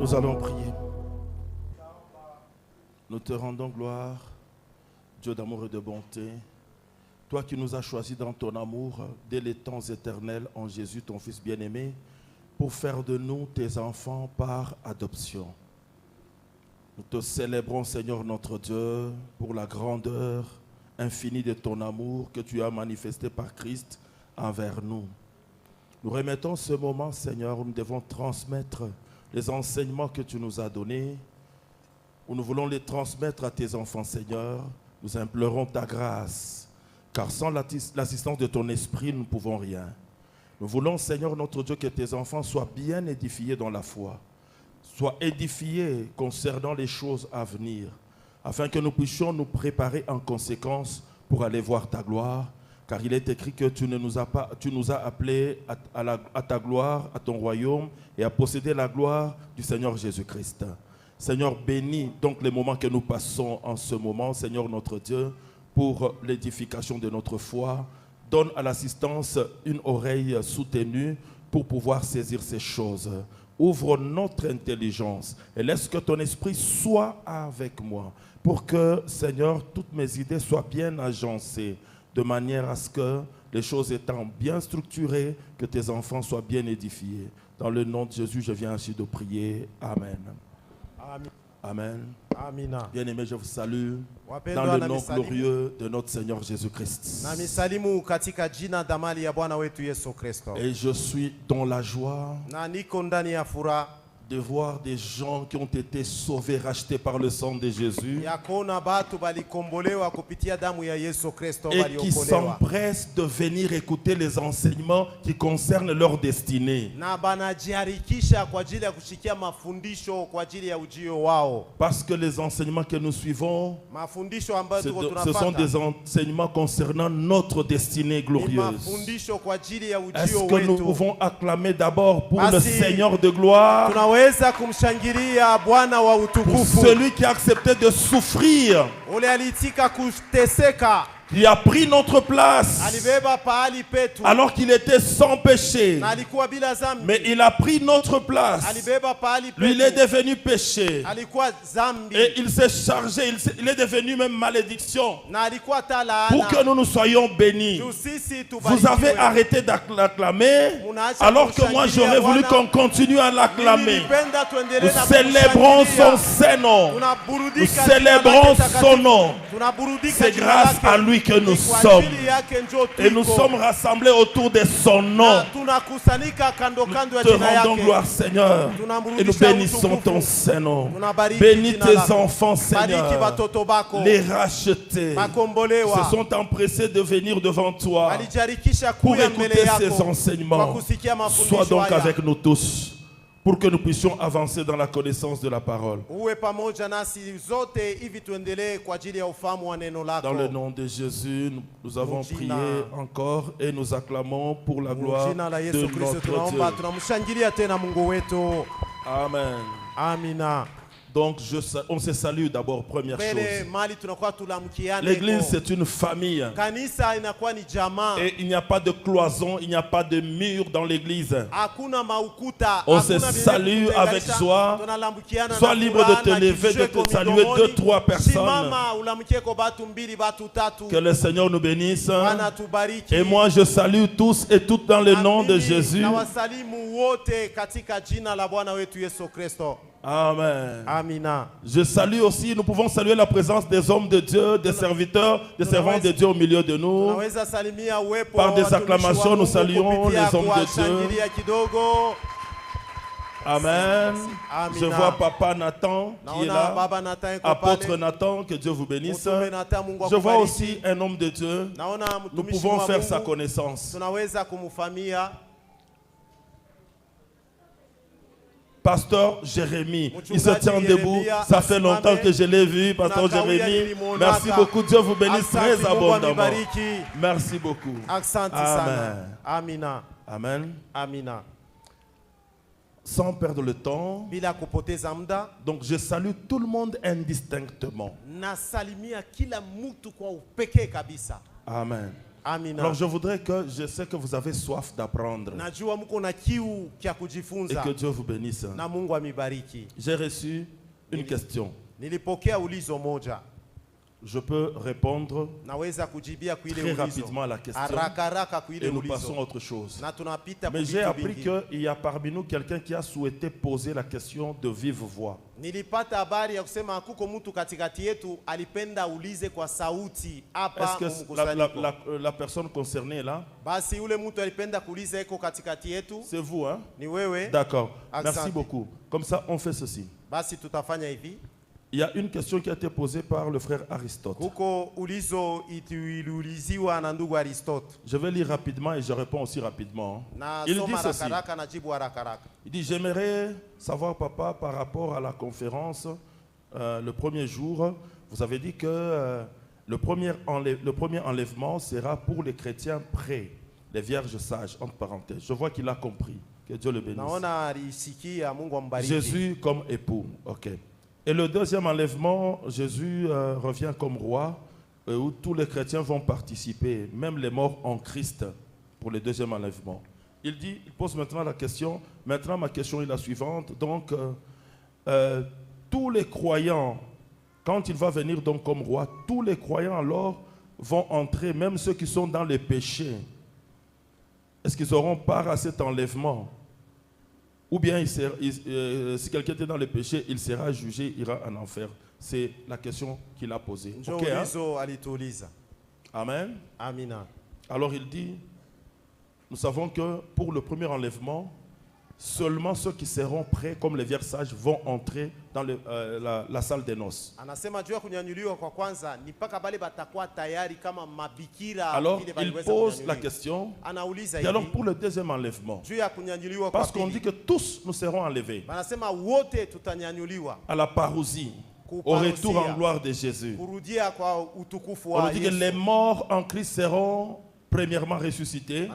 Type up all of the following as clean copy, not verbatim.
Nous allons prier. Nous te rendons gloire, Dieu d'amour et de bonté. Toi qui nous as choisis dans ton amour dès les temps éternels en Jésus, ton Fils bien-aimé, pour faire de nous tes enfants par adoption. Nous te célébrons, Seigneur notre Dieu, pour la grandeur infinie de ton amour que tu as manifesté par Christ envers nous. Nous remettons ce moment, Seigneur, où nous devons transmettre les enseignements que tu nous as donnés, où nous voulons les transmettre à tes enfants, Seigneur. Nous implorons ta grâce, car sans l'assistance de ton esprit, nous ne pouvons rien. Nous voulons, Seigneur notre Dieu, que tes enfants soient bien édifiés dans la foi, soient édifiés concernant les choses à venir, afin que nous puissions nous préparer en conséquence pour aller voir ta gloire, car il est écrit que tu nous as appelés à ta gloire, à ton royaume, et à posséder la gloire du Seigneur Jésus-Christ. Seigneur, bénis donc les moments que nous passons en ce moment, Seigneur notre Dieu, pour l'édification de notre foi. Donne à l'assistance une oreille soutenue pour pouvoir saisir ces choses. Ouvre notre intelligence et laisse que ton esprit soit avec moi pour que, Seigneur, toutes mes idées soient bien agencées de manière à ce que les choses étant bien structurées, que tes enfants soient bien édifiés. Dans le nom de Jésus, je viens ainsi de prier. Amen. Amen. Amen. Amina. Bien-aimés, je vous salue dans le nom glorieux de notre Seigneur Jésus-Christ. Et je suis dans la joie de voir des gens qui ont été sauvés, rachetés par le sang de Jésus, et qui s'empressent de venir écouter les enseignements qui concernent leur destinée. Parce que les enseignements que nous suivons, ce sont des enseignements concernant notre destinée glorieuse. Est-ce que nous pouvons acclamer d'abord pour le Seigneur de gloire, pour celui qui a accepté de souffrir, qui a pris notre place alors qu'il était sans péché, mais il a pris notre place. Lui, il est devenu péché et il s'est chargé, il est devenu même malédiction pour que nous nous soyons bénis. Vous avez arrêté d'acclamer alors que moi j'aurais voulu qu'on continue à l'acclamer. Nous célébrons son Saint-Nom, nous célébrons son nom. C'est grâce à lui que nous sommes, et nous sommes rassemblés autour de son nom. Nous te rendons gloire, Seigneur, et nous bénissons ton Saint-Nom. Bénis tes enfants, Seigneur, les rachetés se sont empressés de venir devant toi pour écouter ces enseignements. Sois donc avec nous tous, pour que nous puissions avancer dans la connaissance de la parole. Dans le nom de Jésus, nous avons prié encore et nous acclamons pour la gloire de notre Dieu. Amen. Amina. Donc, on se salue d'abord, première chose. L'église, c'est une famille. Et il n'y a pas de cloison, il n'y a pas de mur dans l'église. On se salue avec joie. Sois libre de te lever, de te saluer 2-3 personnes. Que le Seigneur nous bénisse. Et moi, je salue tous et toutes dans le nom de Jésus. Amen. Amina. Je salue aussi, nous pouvons saluer la présence des hommes de Dieu, des serviteurs, des servants de Dieu au milieu de nous. Par des acclamations, nous saluons les hommes de Dieu. Amen. Je vois Papa Nathan qui est là. Apôtre Nathan, que Dieu vous bénisse. Je vois aussi un homme de Dieu. Nous pouvons faire sa connaissance. Pasteur Jérémie, il se tient debout. Ça fait longtemps que je l'ai vu, Pasteur Jérémie. Merci beaucoup. Dieu vous bénisse très abondamment. Merci beaucoup. Amen. Amen. Amen. Sans perdre le temps, donc je salue tout le monde indistinctement. Amen. Amina. Alors je voudrais que, je sais que vous avez soif d'apprendre. Najua mko na kiu kya Et kujifunza. que Dieu vous bénisse. Na Mungu amibariki. J'ai reçu une question. Nilipokea ulizo moja. Je peux répondre Naweza kujibia kuile très ulizo. rapidement à la question. Haraka kuile Et nous passons à ulizo. autre chose. Na tunapita Mais j'ai kuvitu appris vingine. qu'il y a parmi nous quelqu'un qui a souhaité poser la question de vive voix. Nilipata habari ya kusema kuko mtu katikati yetu alipenda ulize kwa sauti hapa Est-ce que mkusanyiko. la personne concernée est là? Basi ule mtu alipenda kuuliza eko katikati yetu C'est vous, hein? ni wewe. D'accord. Accent. Merci beaucoup. Comme ça, on fait ceci. Basi tutafanya hivi. Il y a une question qui a été posée par le frère Aristote. Kuko ulizo iliuliziwa na ndugu Aristote. Je vais lire rapidement et je réponds aussi rapidement. Na Il dit soma ceci. haraka na jibu haraka. Il dit, j'aimerais savoir, papa, par rapport à la conférence, le premier jour, vous avez dit que le premier enlèvement sera pour les chrétiens prêts, les vierges sages, entre parenthèses. Je vois qu'il a compris. Que Dieu le bénisse. Naona alisikia, Mungu ambariki. Jésus comme époux. Ok. Et le deuxième enlèvement, Jésus revient comme roi, où tous les chrétiens vont participer, même les morts en Christ, pour le deuxième enlèvement. Il pose maintenant la question. Maintenant, ma question est la suivante. Donc, tous les croyants, quand il va venir donc comme roi, tous les croyants alors vont entrer, même ceux qui sont dans les péchés. Est-ce qu'ils auront part à cet enlèvement? Ou bien, si quelqu'un était dans le péché, il sera jugé, il ira en enfer. C'est la question qu'il a posée. Okay, hein? Amen. Amina. Alors il dit, nous savons que pour le premier enlèvement, seulement ceux qui seront prêts, comme les vierges sages, vont entrer dans la salle des noces. Alors il pose la question, et alors pour le deuxième enlèvement, parce qu'on dit que tous nous serons enlevés à la parousie, au retour en gloire de Jésus. On dit que les morts en Christ seront premièrement ressuscités,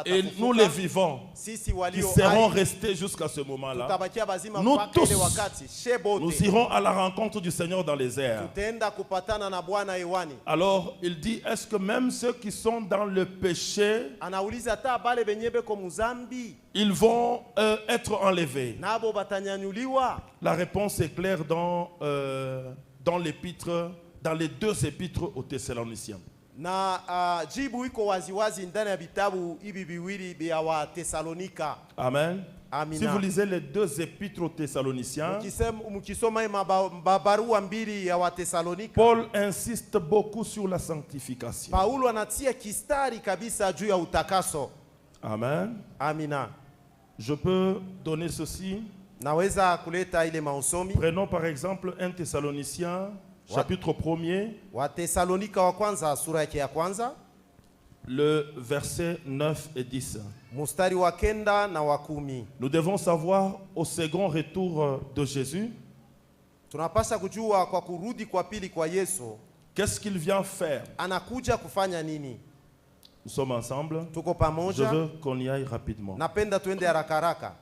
et nous les vivants qui serons restés jusqu'à ce moment-là, nous tous, nous irons à la rencontre du Seigneur dans les airs. Alors il dit, est-ce que même ceux qui sont dans le péché, ils vont être enlevés? La réponse est claire dans l'épître, dans les deux épîtres aux Thessaloniciens. Na jibu iko waziwazi ndani ya vitabu hivi viwili vya Wathesalonika. Amen. Amina. Si vous lisez les deux épîtres aux Thessaloniciens, mukisoma barua mbili ya Wathesalonika, Paul insiste beaucoup sur la sanctification. Paulo anatia kistari kabisa juu ya utakaso. Amen. Amina. Je peux donner ceci. Naweza kuleta ile mausomi. Prenons par exemple 1 Thessaloniciens chapitre 1er, Wathesalonika wa kwanza sura yake ya kwanza, le verset 9 et 10. Mustari wa kenda na wa 10. Nous devons savoir au second retour de Jésus, tunapaswa kujua kwa kurudi kwa pili kwa Yesu, qu'est-ce qu'il vient faire? Anakuja kufanya nini? Nous sommes ensemble. Tuko pamoja. Je veux qu'on y aille rapidement. Napenda tuende haraka.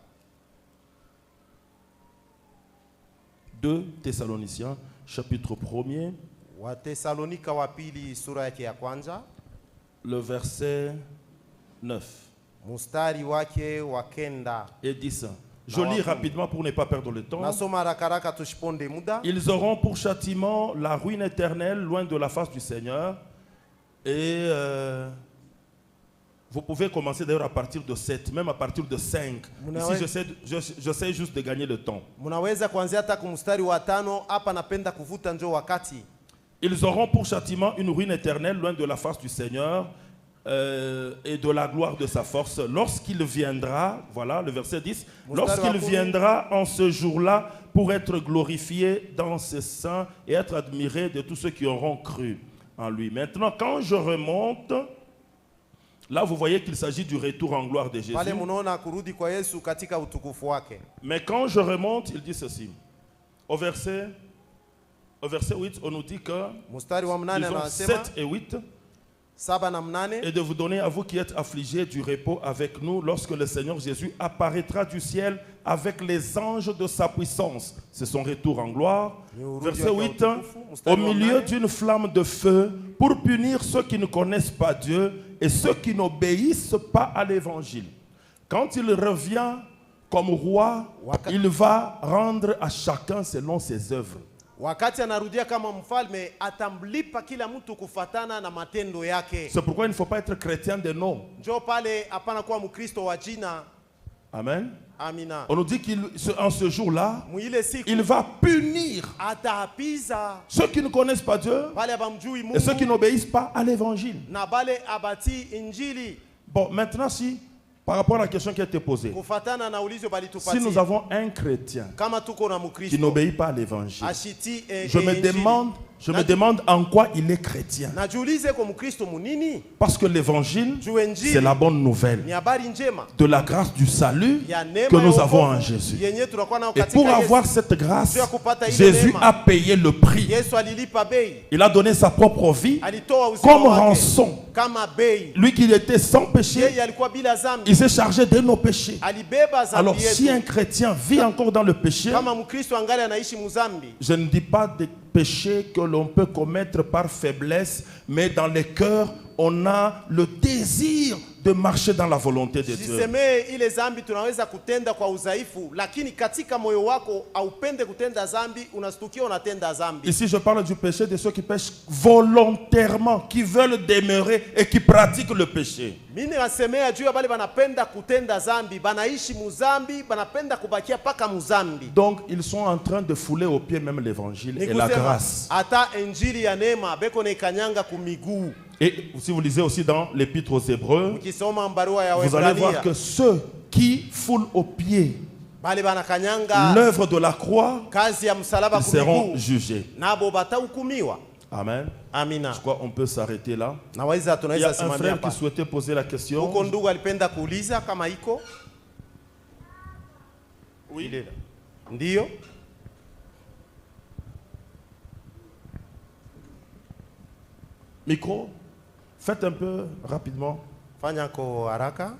2 Thessaloniciens chapitre 1er, Wathesalonika wa pili sura yake ya kwanza, le verset 9 mustari wake wa kenda et 10. Je lis rapidement pour ne pas perdre le temps. Nasoma haraka tushiponde muda. Ils auront pour châtiment la ruine éternelle loin de la face du Seigneur. Et vous pouvez commencer d'ailleurs à partir de 7, même à partir de 5. Ici, j'essaie juste de gagner le temps. Munaweza kuanzia hata kumstari wa 5, hapa napenda kuvuta njoo wakati. Ils auront pour châtiment une ruine éternelle loin de la face du Seigneur et de la gloire de sa force. Lorsqu'il viendra, voilà le verset 10, lorsqu'il viendra en ce jour-là pour être glorifié dans ses saints et être admiré de tous ceux qui auront cru en lui. Maintenant, quand je remonte, là, vous voyez qu'il s'agit du retour en gloire de Jésus. Mais quand je remonte, il dit ceci. Au verset 8, on nous dit que ils ont 7 et 8. et de vous donner à vous qui êtes affligés du repos avec nous lorsque le Seigneur Jésus apparaîtra du ciel avec les anges de sa puissance. C'est son retour en gloire. Verset 8. Au milieu d'une flamme de feu pour punir ceux qui ne connaissent pas Dieu et ceux qui n'obéissent pas à l'évangile. Quand il revient comme roi, il va rendre à chacun selon ses œuvres. Wakati anarudia kama mfalme atamlipa kila mtu kufatana na matendo yake. C'est pourquoi il ne faut pas être chrétien de nom. Njoo pale hapana kuwa mkristo wa jina. Amen. Amina. On nous dit qu'en ce jour-là, il va punir atapiza ceux qui ne connaissent pas Dieu et ceux qui n'obéissent pas à l'évangile. Na bale abati injili. Bon, maintenant si par rapport à la question qui a été posée, si nous avons un chrétien qui n'obéit pas à l'évangile, je me demande en quoi il est chrétien. Parce que l'évangile, c'est la bonne nouvelle de la grâce du salut que nous avons en Jésus. Et pour avoir cette grâce, Jésus a payé le prix. Il a donné sa propre vie comme rançon. Lui qui était sans péché, il s'est chargé de nos péchés. Alors si un chrétien vit encore dans le péché, je ne dis pas des péchés que l'on peut commettre par faiblesse, mais dans les cœurs, on a le désir de marcher dans la volonté de Dieu. Ile zambi tunaweza kutenda kwa udhaifu, lakini katika moyo wako haupende kutenda zambi, unastukia unatenda zambi. Ici je parle du péché de ceux qui pêchent volontairement, qui veulent demeurer et qui pratiquent le péché. Mimi nasemea juu ya bale banapenda kutenda zambi, banaishi muzambi, banapenda kubakia paka muzambi. Donc ils sont en train de fouler aux pieds même l'évangile et la grâce. Ata injili ya neema beko ne kanyanga kumiguu. Et si vous lisez aussi dans l'épître aux Hébreux, vous allez voir que ceux qui foulent aux pieds l'œuvre de la croix, ils seront jugés. Amen. Je crois qu'on peut s'arrêter là. Il y a un frère qui souhaitait poser la question. Oui. Ndio. Micro. Faites un peu rapidement. Fanya ko haraka.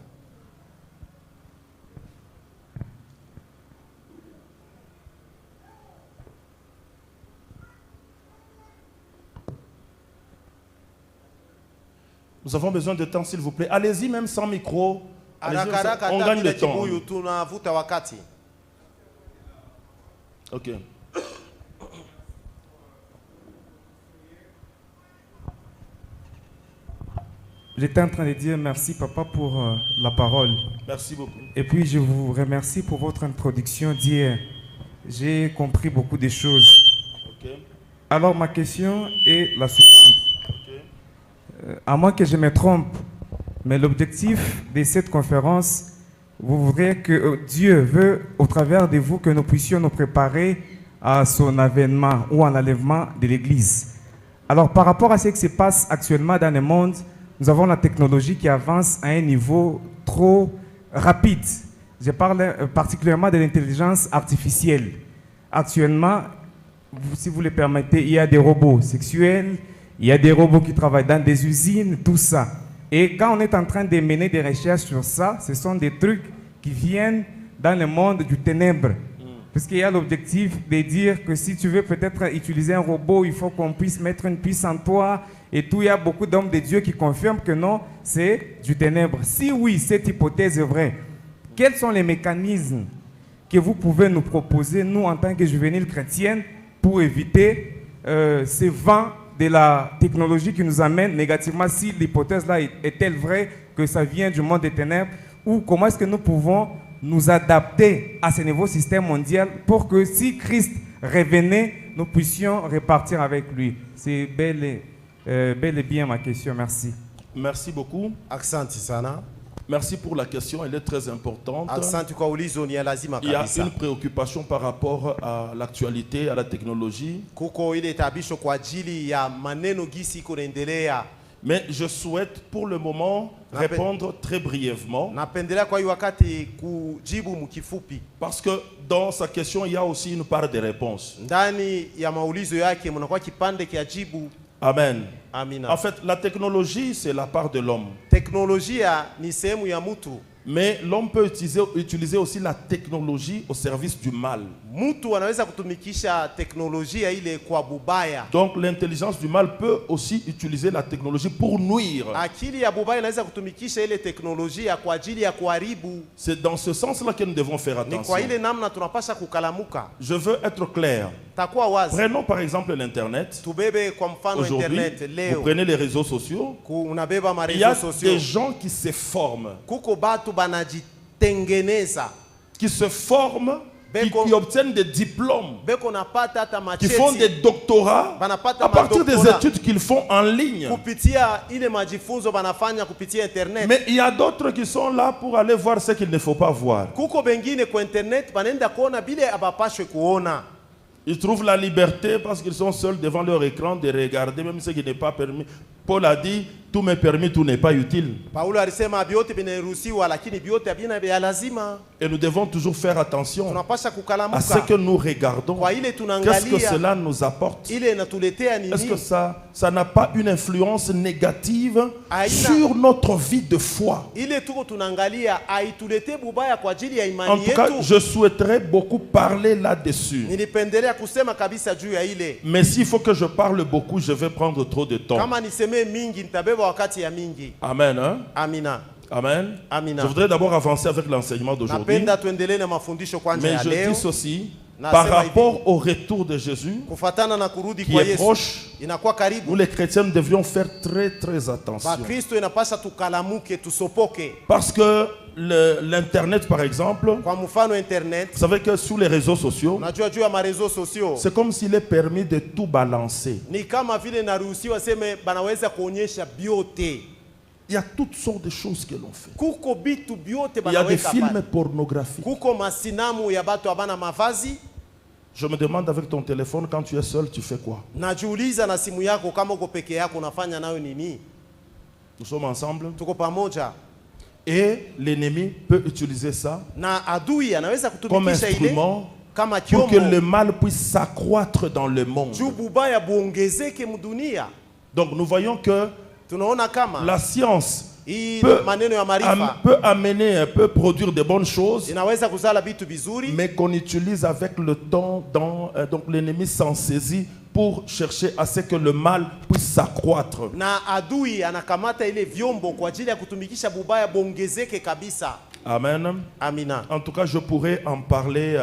Nous avons besoin de temps, s'il vous plaît. Allez-y, même sans micro. On gagne le temps. Ok. J'étais en train de dire merci papa pour la parole. Merci beaucoup. Et puis je vous remercie pour votre introduction d'hier. J'ai compris beaucoup de choses. Okay. Alors ma question est la suivante. Okay. À moins que je me trompe, mais l'objectif de cette conférence, vous voudrez que Dieu veut au travers de vous que nous puissions nous préparer à son avènement ou à l'enlèvement de l'Église. Alors par rapport à ce qui se passe actuellement dans le monde, nous avons la technologie qui avance à un niveau trop rapide. Je parle particulièrement de l'intelligence artificielle. Actuellement, si vous le permettez, il y a des robots sexuels, il y a des robots qui travaillent dans des usines, tout ça. Et quand on est en train de mener des recherches sur ça, ce sont des trucs qui viennent dans le monde du ténèbre. Parce qu'il y a l'objectif de dire que si tu veux peut-être utiliser un robot, il faut qu'on puisse mettre une puce en toi et tout. Il y a beaucoup d'hommes de Dieu qui confirment que non, c'est du ténèbre. Si oui, cette hypothèse est vraie, quels sont les mécanismes que vous pouvez nous proposer, nous, en tant que juvéniles chrétiennes, pour éviter ces vents de la technologie qui nous amène négativement, si l'hypothèse-là est-elle vraie, que ça vient du monde des ténèbres, ou comment est-ce que nous pouvons nous adapter à ce nouveau système mondial pour que si Christ revenait, nous puissions repartir avec lui. C'est bel et bien ma question. Merci. Merci beaucoup. Aksanti sana. Merci pour la question, elle est très importante. Aksanti kwa ulizo ni ya lazima kabisa. Il y a une préoccupation par rapport à l'actualité, à la technologie. Kuko ile tabisho kwa ajili ya maneno gisi kunaendelea. Mais je souhaite pour le moment répondre très brièvement. Parce que dans sa question, il y a aussi une part de réponse. Amen. Amina. En fait, la technologie, c'est la part de l'homme. Teknolojia ni sehemu ya mtu. Mais l'homme peut utiliser aussi la technologie au service du mal. Mtu anaweza kutumikisha teknolojia ile kwa bubaya. Donc l'intelligence du mal peut aussi utiliser la technologie pour nuire. Akili ya bubaya inaweza kutumikisha ile teknolojia kwa ajili ya kuharibu. C'est dans ce sens-là que nous devons faire Ni kwa attention. ile namna tunapasha kukalamuka. Je veux être clair. Takuwa wazi. Prenons par exemple l'Internet. Tubebe kwa mfano Aujourd'hui, internet vous leo. prenez les réseaux sociaux. Unabeba ma Il y a réseaux sociaux. des gens qui se forment. Kuko batu banajitengeneza. Qui se forment, qui obtiennent des diplômes, Beko napata hata qui font des macheti. doctorats Banapata à partir des madoktora. études qu'ils font en ligne. Kupitia ile majifunzo banafanya kupitia internet. Mais il y a d'autres qui sont là pour aller voir ce qu'il ne faut pas voir. Kuko bengine kwa internet banenda kuona bile abapashwe kuona. Ils trouvent la liberté parce qu'ils sont seuls devant leur écran de regarder même ce qui n'est pas permis. Paul a dit, tout m'est permis, tout n'est pas utile. Paulo alisema biote binaruhusiwa lakini biote habina vya lazima. Et nous devons toujours faire attention Tunapasha à ce kukalamuka. que nous regardons. Kwa ile Qu'est-ce que tunaangalia cela nous apporte? ile inatuletea Est-ce que nini? ça n'a pas une influence négative Aïna. sur notre vie de foi? Ile tuko tunaangalia haituletee bubaya kwa ajili ya En imani tout cas, yetu. je souhaiterais beaucoup parler là-dessus. Nilipendelea kusema kabisa juu ya ile. Mais s'il faut que je parle beaucoup, je vais prendre trop de temps. Kama niseme mingi nitabeba wakati ya mingi. Amen. Hein? Amina. Amen. Amina. Je voudrais d'abord avancer avec l'enseignement d'aujourd'hui. Napenda tuendelee na mafundisho kwanja Mais ya je leo. dis ceci, Na par sema hivi. rapport au retour de Jésus, Kufatana na kurudi qui kwa est Yesu proche, inakuwa nous karibu. les chrétiens nous devions faire très attention. Bakristo inapasha tukalamuke tusopoke. Parce que l'Internet, par exemple, Kwa mfano internet, vous savez que sur les réseaux sociaux, unajua juu ya marezo sociaux c'est comme s'il est permis de tout balancer. ni kama vile naruhusiwa seme banaweza kuonyesha biote. Il y a toutes sortes de choses que l'on fait. Kuko bitu biote Il y a des banaweka films pale. pornographiques. Kuko masinamu ya batu abana mavazi. Je me demande avec ton téléphone, quand tu es seul, tu fais quoi? Najiuliza na simu yako kama uko peke yako unafanya nayo nini? Nous sommes ensemble. Tuko pamoja. Et l'ennemi peut utiliser ça Na adui anaweza comme kutumikisha ile instrument kama pour que le kiomo mal puisse s'accroître dans le monde. juu bubaya buongezeke mdunia. Donc nous voyons que Tunaona kama la science hii peut, maneno ya marifa peut amener, peut produire de bonnes choses, inaweza kuzala vitu vizuri, mais qu'on utilise avec le temps, donc l'ennemi s'en saisit pour chercher à ce que le mal puisse s'accroître. na adui anakamata ile vyombo kwa ajili ya kutumikisha bubaya bongezeke kabisa. Amen. Amina. En tout cas, je pourrais en parler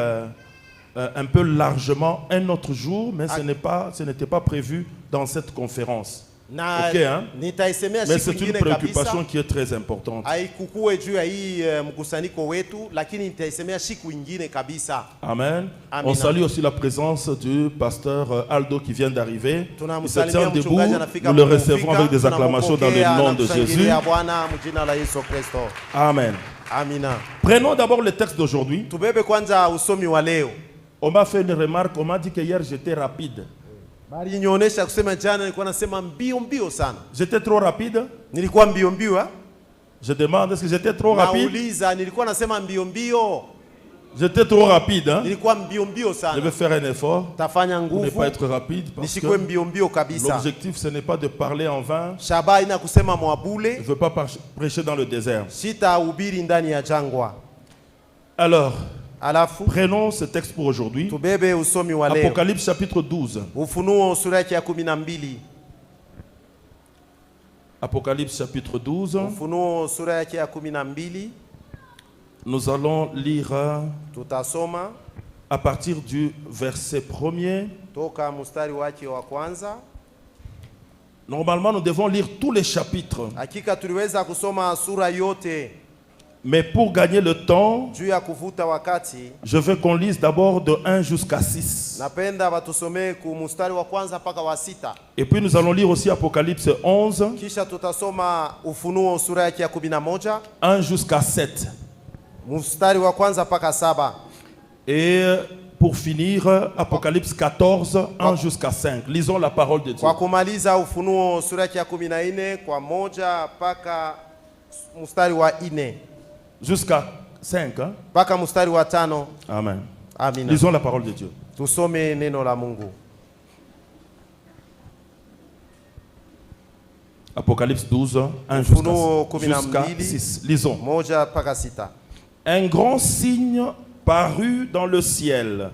un peu largement un autre jour, mais ce n'était pas prévu dans cette conférence. Na Ok, hein? nitaisemea Mais siku c'est une nyingine préoccupation kabisa, qui est très importante. haikukue juu ya hii mkusanyiko wetu, lakini nitaisemea siku nyingine kabisa. Amen. Amina. On salue aussi la présence du pasteur Aldo qui vient d'arriver. Il se Tunamsalimia tient debout. mchungaji anafika Nous le kufika, recevons avec des acclamations dans le tunampokea nom na de Jésus. kushangilia Bwana mjina la Yesu Kristo. Amen. Amina. Prenons d'abord le texte d'aujourd'hui. Tubebe kwanza usomi wa leo. On m'a fait une remarque. On m'a dit que hier j'étais rapide. Bali nionyesha kusema jana nilikuwa nasema mbio mbio sana. J'étais trop rapide. Nilikuwa mbio mbio ha? Je demande, est-ce que j'étais trop rapide? Nauliza, nilikuwa nasema mbio mbio. J'étais trop rapide. Hein? Nilikuwa mbio mbio Je sana. vais faire un effort Tafanya pour ne nguvu pas être rapide parce nisikwe que mbio mbio kabisa. l'objectif ce n'est pas de parler en vain. Shaba ina kusema Je mwabule, ne veux pas prêcher dans le désert. sitahubiri ndani ya jangwa. Alors, Alafu prenons ce texte pour aujourd'hui. tubebe usomi wa leo. Apocalypse chapitre 12. Ufunuo sura yake ya 12. Apocalypse chapitre 12. Ufunuo sura yake ya 12. Nous allons lire Tutasoma à partir du verset 1er. toka mstari wake wa kwanza. Normalement, nous devons lire tous les chapitres. Hakika tuliweza kusoma sura yote. Mais pour gagner le temps, Juu ya kuvuta wakati, je veux qu'on lise d'abord de 1 jusqu'à 6. napenda batusomee ku mstari wa kwanza mpaka wa 6. Et puis nous allons lire aussi Apocalypse 11, Kisha tutasoma Ufunuo sura yake ya 11, 1 jusqu'à 7. mstari wa kwanza mpaka 7. Et pour finir, Apocalypse 14, 1 jusqu'à 5. Lisons la parole de Dieu. Kwa kumaliza Ufunuo sura yake ya 14 kwa 1 mpaka mstari wa 4 Jusqu'à 5. Hein? mpaka mstari wa 5. Amen. Amina. Lisons la parole de Dieu. Tusome neno la Mungu. Apocalypse 12, 1 Ufunuo jusqu'à 12. 6. Lisons. moja mpaka sita. Un grand signe parut dans le ciel.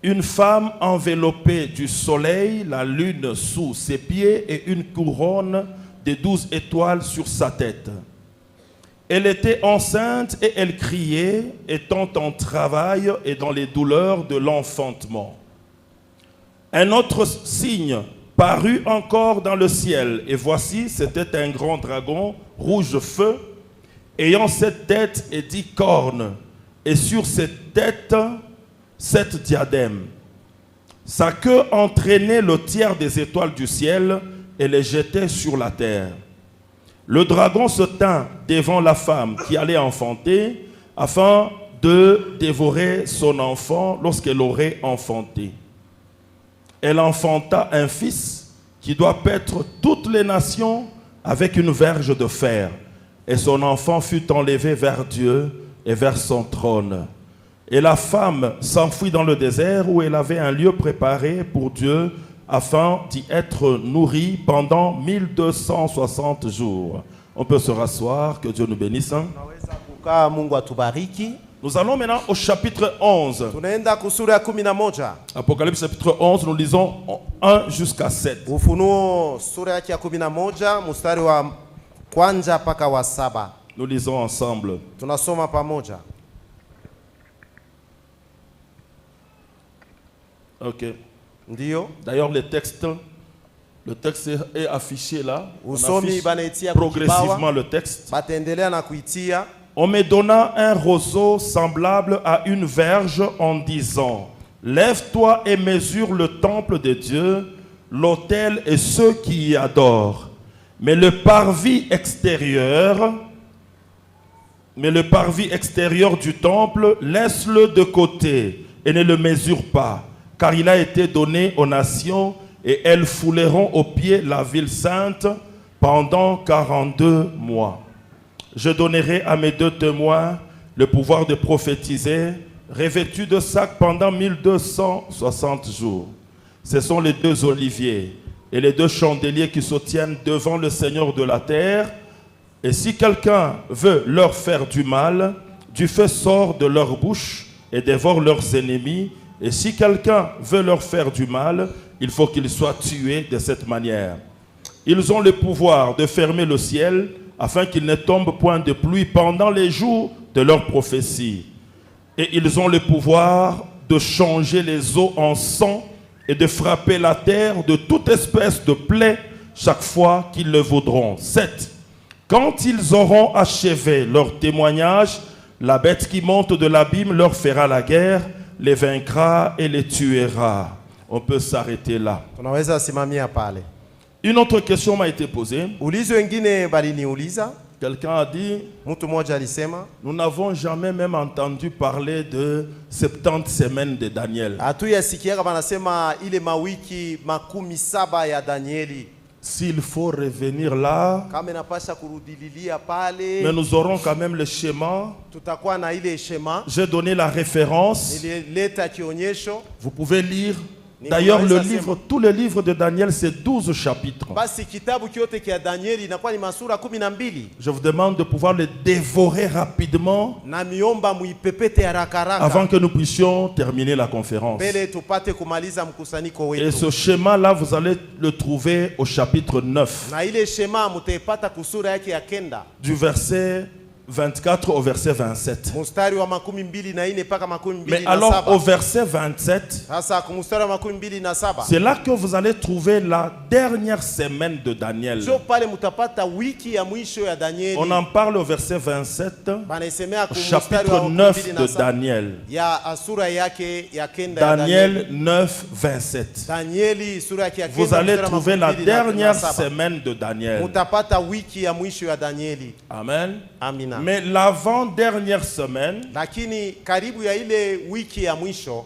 Une femme enveloppée du soleil, la lune sous ses pieds et une couronne de 12 étoiles sur sa tête. Elle était enceinte et elle criait, étant en travail et dans les douleurs de l'enfantement. Un autre signe parut encore dans le ciel, et voici, c'était un grand dragon, rouge feu, ayant 7 têtes et 10 cornes, et sur cette tête, 7 diadèmes. Sa queue entraînait le tiers des étoiles du ciel et les jetait sur la terre. Le dragon se tint devant la femme qui allait enfanter, afin de dévorer son enfant lorsqu'elle aurait enfanté. Elle enfanta un fils qui doit paître toutes les nations avec une verge de fer. Et son enfant fut enlevé vers Dieu et vers son trône. Et la femme s'enfuit dans le désert où elle avait un lieu préparé pour Dieu afin d'y être nourrie pendant 1260 jours. On peut se rasseoir, que Dieu nous bénisse. Tunaweza kukaa, Mungu atubariki. Nous allons maintenant au chapitre 11. Tunaenda kusura ya 11. Apocalypse chapitre 11, nous lisons 1 jusqu'à 7. Ufunuo sura yake ya 11 mstari wa kwanza mpaka wa 7. Nous lisons ensemble. Tunasoma pamoja. Ok. Ndiyo. D'ailleurs, le texte est affiché là. On Usomi affiche banaitia progressivement kukibawa. le texte. Bataendelea na kuitia. On me donna un roseau semblable à une verge en disant, lève-toi et mesure le temple de Dieu, l'autel et ceux qui y adorent. Mais le parvis extérieur du temple, laisse-le de côté et ne le mesure pas, car il a été donné aux nations et elles fouleront aux pieds la ville sainte pendant 42 mois. Je donnerai à mes 2 témoins le pouvoir de prophétiser, revêtus de sacs pendant 1260 jours. Ce sont les 2 oliviers et les 2 chandeliers qui se tiennent devant le Seigneur de la terre. Et si quelqu'un veut leur faire du mal, du feu sort de leur bouche et dévore leurs ennemis. Et si quelqu'un veut leur faire du mal, il faut qu'il soit tué de cette manière. Ils ont le pouvoir de fermer le ciel afin qu'il ne tombe point de pluie pendant les jours de leur prophétie. Et ils ont le pouvoir de changer les eaux en sang et de frapper la terre de toute espèce de plaie chaque fois qu'ils le voudront. 7. Quand ils auront achevé leur témoignage, la bête qui monte de l'abîme leur fera la guerre, les vaincra et les tuera. On peut s'arrêter là. Tunaweza simamia pale. Une autre question m'a été posée. Ulizo wengine baliniuliza. Quelqu'un a dit, Mtu mmoja alisema, nous n'avons jamais même entendu parler de 70 semaines de Daniel. hatuyasikiaka banasema ile mawiki 17 ya Danieli. S'il faut revenir là, Kama inapasha kurudililia mais pale, nous aurons quand même le schéma. tutakuwa na ile shema. J'ai donné la référence. Nilileta kionyesho. Vous pouvez lire. D'ailleurs, tous les livres de Daniel, c'est 12 chapitres. Basi kitabu kyote kia Danieli inakuwa ni masura 12. Je vous demande de pouvoir les dévorer rapidement Na miomba muipepete haraka haraka. avant que nous puissions terminer la conférence. Mbele tupate kumaliza mkusanyiko Et wetu. ce schéma-là, vous allez le trouver au chapitre 9, Na ile shema mutaipata kusura yake ya 9. du verset 24 au verset 27. Mustari wa 24 mpaka 27. Mais alors, au verset 27, Sasa kumustari wa 27. c'est là que vous allez trouver la dernière semaine de Daniel. Jo pale mutapata wiki ya mwisho ya Danieli. On en parle au verset 27, Banasemea au kumustari chapitre wa 9 de 27 Daniel. ya asura yake ya 9 ya Daniel 9, 27. Danieli sura yake ya 9. Vous allez trouver la dernière semaine de Daniel. Mutapata wiki ya mwisho ya Danieli. Amen. Amina. Mais l'avant-dernière semaine, Lakini karibu ya ile wiki ya mwisho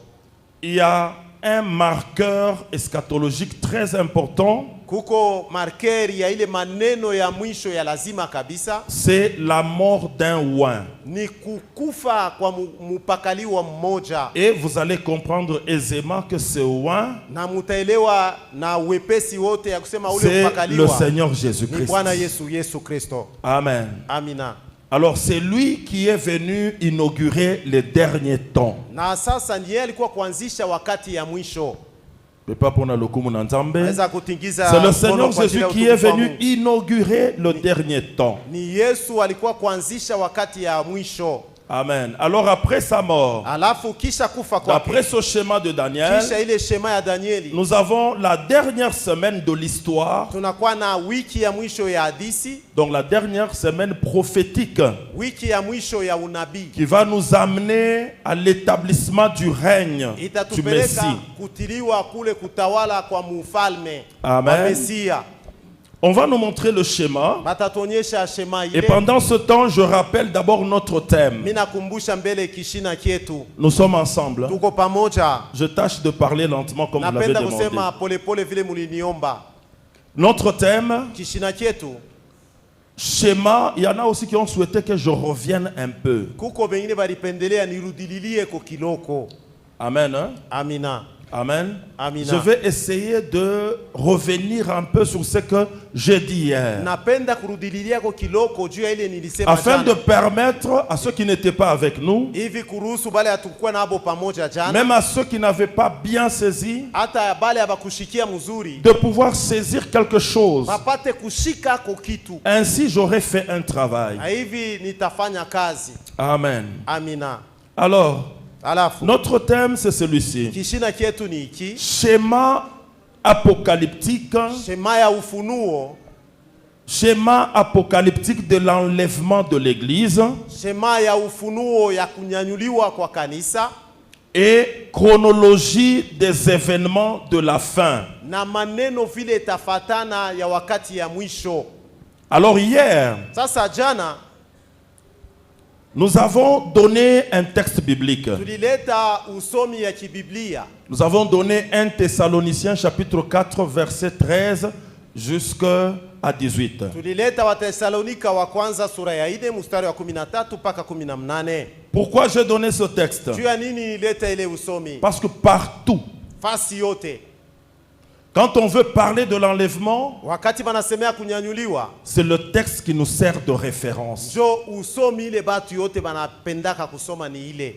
il y a un marqueur eschatologique très important. Kuko markeri ya ile maneno ya mwisho ya lazima kabisa. C'est la mort d'un oin. Ni kukufa kwa mupakaliwa mmoja. Et vous allez comprendre aisément que ce oin, na mutaelewa na wepesi wote ya kusema ule c'est mpakaliwa le Seigneur ni Jésus-Christ. Bwana Yesu Kristo. Amen. Amina. Alors c'est lui qui est venu inaugurer les derniers temps. Na sasa ndiye alikuwa kuanzisha wakati ya mwisho. Aweza kutingiza C'est le mkono Seigneur kwa ajili Jésus ya qui est utukufu wa venu Mungu. inaugurer le dernier temps. Ni Yesu alikuwa kuanzisha wakati ya mwisho. Amen. Alors après sa mort, Alafu kisha kufa après kwake, ce schéma de Daniel, kisha ile shema ya Danieli, nous avons la dernière semaine de l'histoire, tunakuwa na wiki ya mwisho ya hadisi, donc la dernière semaine prophétique, wiki ya mwisho ya unabii, qui va nous amener à l'établissement du règne du itatupeleka Messie. kutiliwa kule kutawala kwa mfalme Amen. wa Mesia. On va nous montrer le schéma. Batatuonyesha shema Et ile. pendant ce temps, je rappelle d'abord notre thème. Mimi nakumbusha mbele kishina kietu. Nous sommes ensemble. Tuko pamoja. Je tâche de parler lentement comme vous l'avez Napenda demandé. kusema polepole vile muliniomba. Notre thème, Kishina kietu. schéma, il y en a aussi qui ont souhaité que je revienne un peu. Kuko bengine balipendelea nirudililie ko kiloko. Amen. Hein? Amina. Amen. Amina. Je vais essayer de revenir un peu sur ce que j'ai dit hier. Napenda kurudililia ko kiloko juu ya ile nilisema Afin de jana. permettre à ceux qui n'étaient pas avec nous, Hivi kuruhusu bale atukua nabo pamoja jana. même à ceux qui n'avaient pas bien saisi, Hata bale abakushikia mzuri. de pouvoir saisir quelque chose. Bapate kushika ko kitu. Ainsi, j'aurais fait un travail. Na hivi nitafanya kazi. Amen. Amina. Alors, Alafu notre thème, c'est celui-ci. kishina kietu ni iki. Schéma apocalyptique. Shema ya ufunuo. Schéma apocalyptique de l'enlèvement de l'Église. Shema ya ufunuo ya kunyanyuliwa kwa kanisa. Et chronologie des événements de la fin. Na maneno vile tafatana ya wakati ya mwisho. Alors hier, Sasa jana nous avons donné un texte biblique. tulileta usomi ya kibiblia. Nous avons donné 1 Thessaloniciens chapitre 4 verset 13 jusqu'à 18. Tulileta Watesalonika wa kwanza sura ya 4 mstari wa 13 mpaka 18. Pourquoi j'ai donné ce texte? Juu ya nini nileta ile usomi? Parce que partout, Fasi yote quand on veut parler de l'enlèvement, wakati banasemea kunyanyuliwa, c'est le texte qui nous sert de référence. jo usomi ile batu yote banapendaka kusoma ni ile.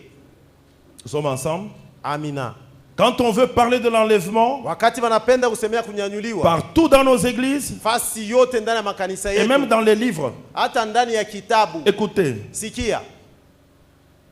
Nous sommes ensemble? Amina. Quand on veut parler de l'enlèvement, Wakati banapenda kusemea kunyanyuliwa, partout dans nos églises, fasi yote ndani ya makanisa et même yetu, dans les livres, hata ndani ya kitabu. écoutez, Sikia,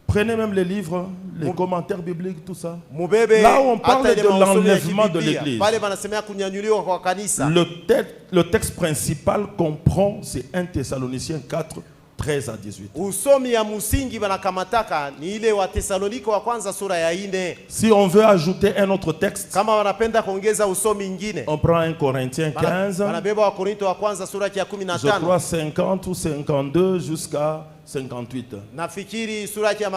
prenez même les livres, les commentaires bibliques, tout ça. mubebe Là où on parle hata ile de masomo ya l'enlèvement de kibiblia, l'église. pale banasemea kunyanyuliwa kwa kanisa. Le texte principal comprend, c'est 1 Thessaloniciens 4, 13 à 18. Usomi ya musingi banakamataka ni ile wa Tesalonika wa kwanza sura ya 4. Si on veut ajouter un autre texte, Kama wanapenda kuongeza usomi ingine, on prend 1 Corinthiens 15, banabeba wa Korinto wa kwanza sura ya je 15. crois 50 ou 52 jusqu'à 58. Nafikiri sura ya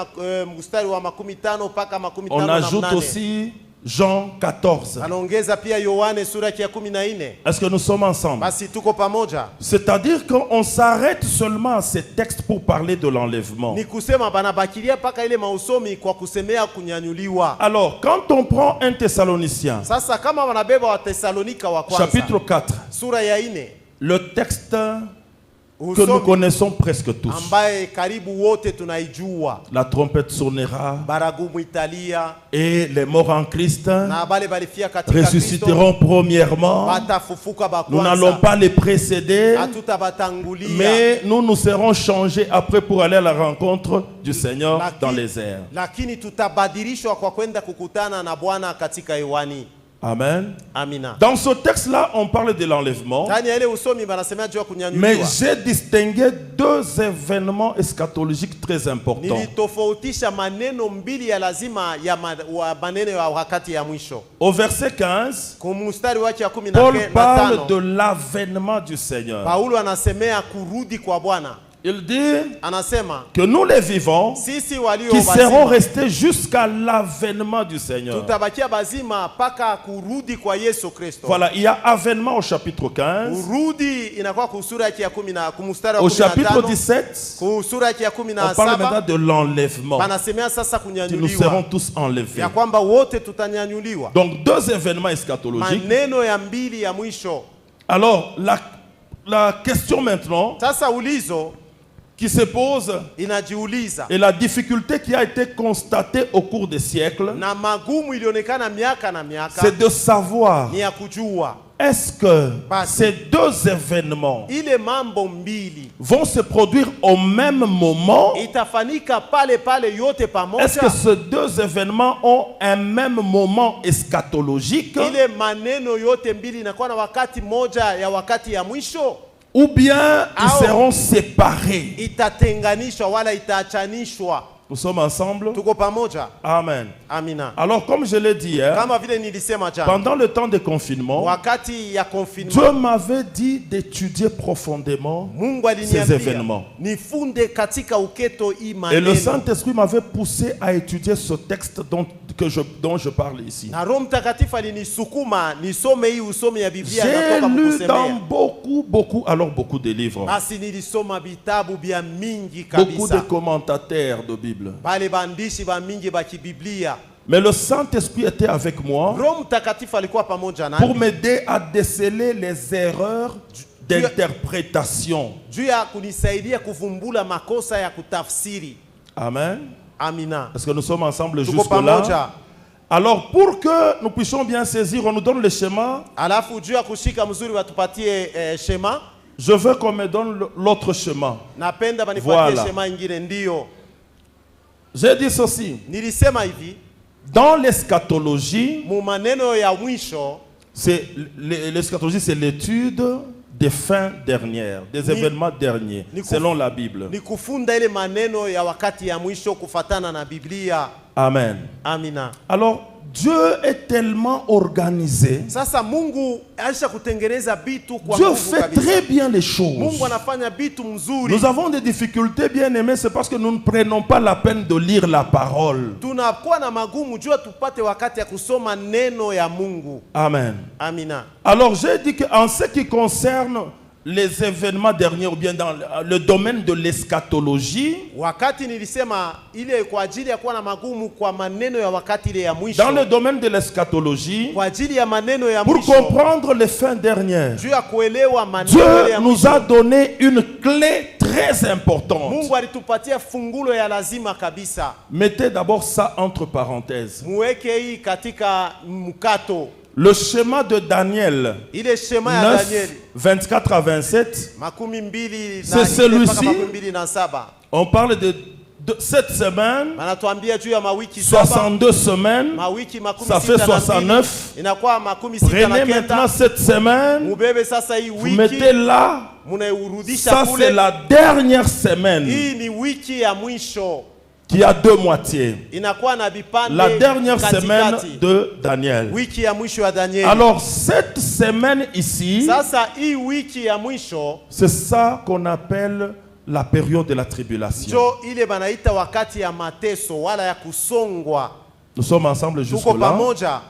mstari wa 15 mpaka 58. On ajoute aussi Jean 14. Anaongeza pia Yohane sura ya 14. Est-ce que nous sommes ensemble? Basi tuko pamoja. C'est-à-dire qu'on s'arrête seulement à ces textes pour parler de l'enlèvement. Ni kusema banabakilia paka ile mausomi kwa kusemea kunyanyuliwa. Alors, quand on prend 1 Thessaloniciens, Sasa kama wanabeba wa Tesalonika wa kwanza chapitre 4, sura ya 4, le texte que nous usomi connaissons presque tous. ambaye karibu wote tunaijua. La trompette sonnera Baragumu Italia et les morts en Christ na bale balifia katika Kristo ressusciteront premièrement. batafufuka Nous n'allons bakwanza, pas les précéder, hatutabatangulia, mais nous serons changés après pour aller à la rencontre du Seigneur dans les airs. lakini tutabadilishwa kwa kwenda kukutana na Bwana katika hewani. Amen. Amina. Dans ce texte-là, on parle de l'enlèvement, Ndani ya ile usomi banasemea juu ya mais kunyanyuliwa. j'ai distingué deux événements eschatologiques très importants. Nilitofautisha maneno mbili ya lazima ya maneno ya wakati ya mwisho. Au verset 15, Kwa mstari wake wa Paul parle 15, de l'avènement du Seigneur. Paulo anasemea kurudi kwa Bwana. Il dit anasema que nous les vivants sisi walio qui seront bazima restés jusqu'à l'avènement du Seigneur. tutabakia bazima paka kurudi kwa Yesu Kristo. Voilà, il y a avènement au chapitre 15. Kurudi inakuwa kusura ya 10 kumustari wa Au chapitre 15 17, kusura ya on parle maintenant 17 de l'enlèvement. banasemea sasa Que nous serons kunyanyuliwa tous enlevés. ya kwamba wote tutanyanyuliwa. Donc deux événements eschatologiques. Maneno ya mbili ya mwisho. Alors la question maintenant Sasa ulizo qui se pose inajiuliza et la difficulté qui a été constatée au cours des siècles, na magumu ilionekana miaka na miaka c'est de savoir ni ya kujua est-ce que Basi. ces deux événements ile mambo mbili vont se produire au même moment. itafanika pale pale yote Est-ce pamoja. que ces deux événements ont un même moment eschatologique Ile maneno yote mbili inakuwa na wakati moja ya wakati ya mwisho, ou bien ils Ao. seront séparés? itatenganishwa wala itaachanishwa? Nous sommes ensemble. Tuko pamoja? Amen. Amina. Alors comme je l'ai dit hier, Kama vile nilisema jana, pendant le temps de confinement, wakati ya Dieu confinement m'avait dit d'étudier profondément Mungu ces aliniambia événements. nifunde katika uketo hii Et le maneno, Saint-Esprit m'avait poussé à étudier ce texte dont je parle ici. na Roho Mtakatifu alinisukuma nisome hii usome ya Biblia J'ai natoka lu dans kukusemea. beaucoup de livres, Basi nilisoma vitabu vya mingi beaucoup de kabisa, commentateurs de Bible. bale bandishi ba mingi ba kibiblia. Mais le Saint-Esprit était avec moi Roho Mtakatifu alikuwa pamoja pour nami m'aider à déceler les erreurs d'interprétation. juu ya kunisaidia kuvumbula makosa ya kutafsiri. Amen. Amina. Est-ce que nous sommes ensemble Tuko jusque-là? pamoja. Alors, pour que nous puissions bien saisir, on nous donne le schéma. Alafu juu ya kushika mzuri watupatie shema. Je veux qu'on me donne l'autre schéma. Napenda banipatie Voilà. shema ingine. Ndio J'ai dit ceci. nilisema hivi, Dans l'eschatologie, mu maneno ya mwisho l'eschatologie, c'est l'étude des fins dernières, des événements derniers, selon la Bible. ni kufunda ile maneno ya wakati ya mwisho kufatana na Biblia. Amen. Amina. Alors, Dieu est tellement organisé. Sasa Mungu aisha kutengeneza bitu kwa Dieu nguvu fait kabisa. très bien les choses. Mungu anafanya bitu mzuri. Nous avons des difficultés, bien aimés, c'est parce que nous ne prenons pas la peine de lire la parole. Tunakuwa na magumu jua tupate wakati ya kusoma neno ya Mungu. Amen. Amina. Alors j'ai dit qu'en ce qui concerne les événements derniers ou bien dans le domaine de l'eschatologie, Wakati nilisema ile kwa ajili ya kuwa na magumu kwa maneno ya wakati ile ya mwisho. dans le domaine de l'eschatologie, Kwa ajili ya maneno ya pour mwisho. comprendre les fins dernières, Juu ya kuelewa maneno ile Dieu ya nous mwisho. a donné une clé très importante. Mungu alitupatia fungulo ya lazima kabisa. Mettez d'abord ça entre parenthèses. Muweke hii katika mkato. Le schéma de Daniel Ile shema ya 9, Danieli 24 à 27, makumi mbili C'est na celui-ci. mpaka makumi mbili na saba. on parle de cette semaine, Banatuambia juu ya mawiki saba. 62 semaines, Mawiki makumi ça fait sita na 69. mbili. Inakuwa makumi sita Prenez na maintenant kenda. cette semaine, Mubebe sasa hii vous wiki. mettez là, Munaurudisha ça c'est kule. la dernière semaine Hii ni wiki ya mwisho. qui a deux moitiés. Inakuwa na vipande La dernière katikati. semaine de Daniel. Wiki ya mwisho ya Danieli. Alors cette semaine ici, Sasa hii wiki ya mwisho c'est ça qu'on appelle la période de la tribulation. njo ile banaita wakati ya mateso wala ya kusongwa. Nous sommes ensemble Tuko jusque-là. pamoja.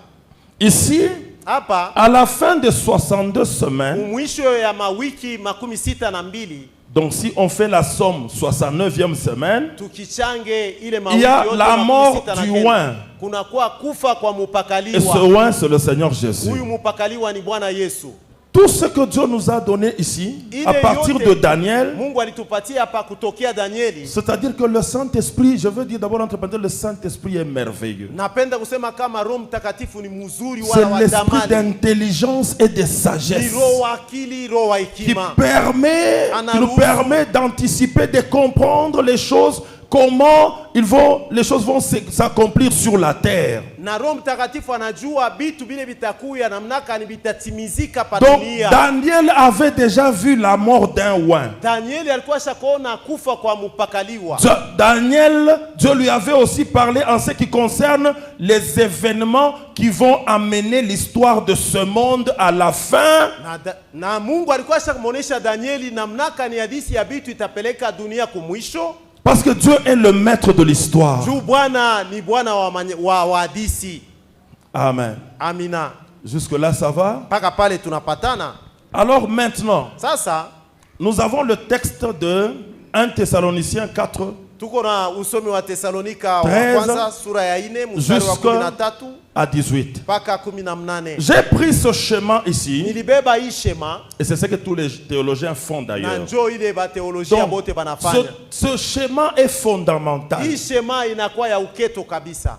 Ici, Hapa à la fin de 62 semaines, mwisho ya mawiki makumi sita na mbili donc si on fait la somme, 69e semaine, tukichange ile il mawiki y a yote la makumi mort sita na du kenda. oin. Kunakuwa kufa kwa Et ce mupakaliwa. oin, c'est le Seigneur Jésus. Huyu mupakaliwa ni Bwana Yesu. Tout ce que Dieu nous a donné ici, Ile à partir yote de Daniel, Mungu alitupatia hapa kutokea Danieli. c'est-à-dire que le Saint-Esprit, je veux dire d'abord entre parenthèses, le Saint-Esprit est merveilleux. Napenda kusema kama Roho Mtakatifu ni mzuri C'est wala wa l'esprit damani. d'intelligence et de Ni sagesse roho wa akili, roho wa qui hekima. nous permet d'anticiper, de comprendre les choses comment les choses vont s'accomplir sur la terre. Na Roho Mtakatifu anajua vitu vile vitakuya namna gani vitatimizika pa Donc dunia. Daniel avait déjà vu la mort d'un oin. Danieli alikuwa shakuona kufa kwa mpakaliwa. Daniel, Dieu lui avait aussi parlé en ce qui concerne les événements qui vont amener l'histoire de ce monde à la fin. Na Mungu alikuwa shakuonesha Danieli namna gani hadithi ya vitu itapeleka dunia kumwisho. Parce que Dieu est le maître de l'histoire. Juu Bwana ni Bwana wa hadithi. Amen. Amina. Jusque là ça va? Paka pale tunapatana. Alors maintenant, Sasa nous avons le texte de 1 Thessaloniciens 4 tuko na usomi wa Tesalonika wa 13 kwanza sura ya 4 mstari wa 13 à 18. mpaka 18. J'ai pris ce chemin ici, Nilibeba hii shema et c'est ce que tous les théologiens font na d'ailleurs. njoo ile ba teolojia Donc, bote banafanya. ce schéma est fondamental. Hii shema inakuwa ya uketo kabisa.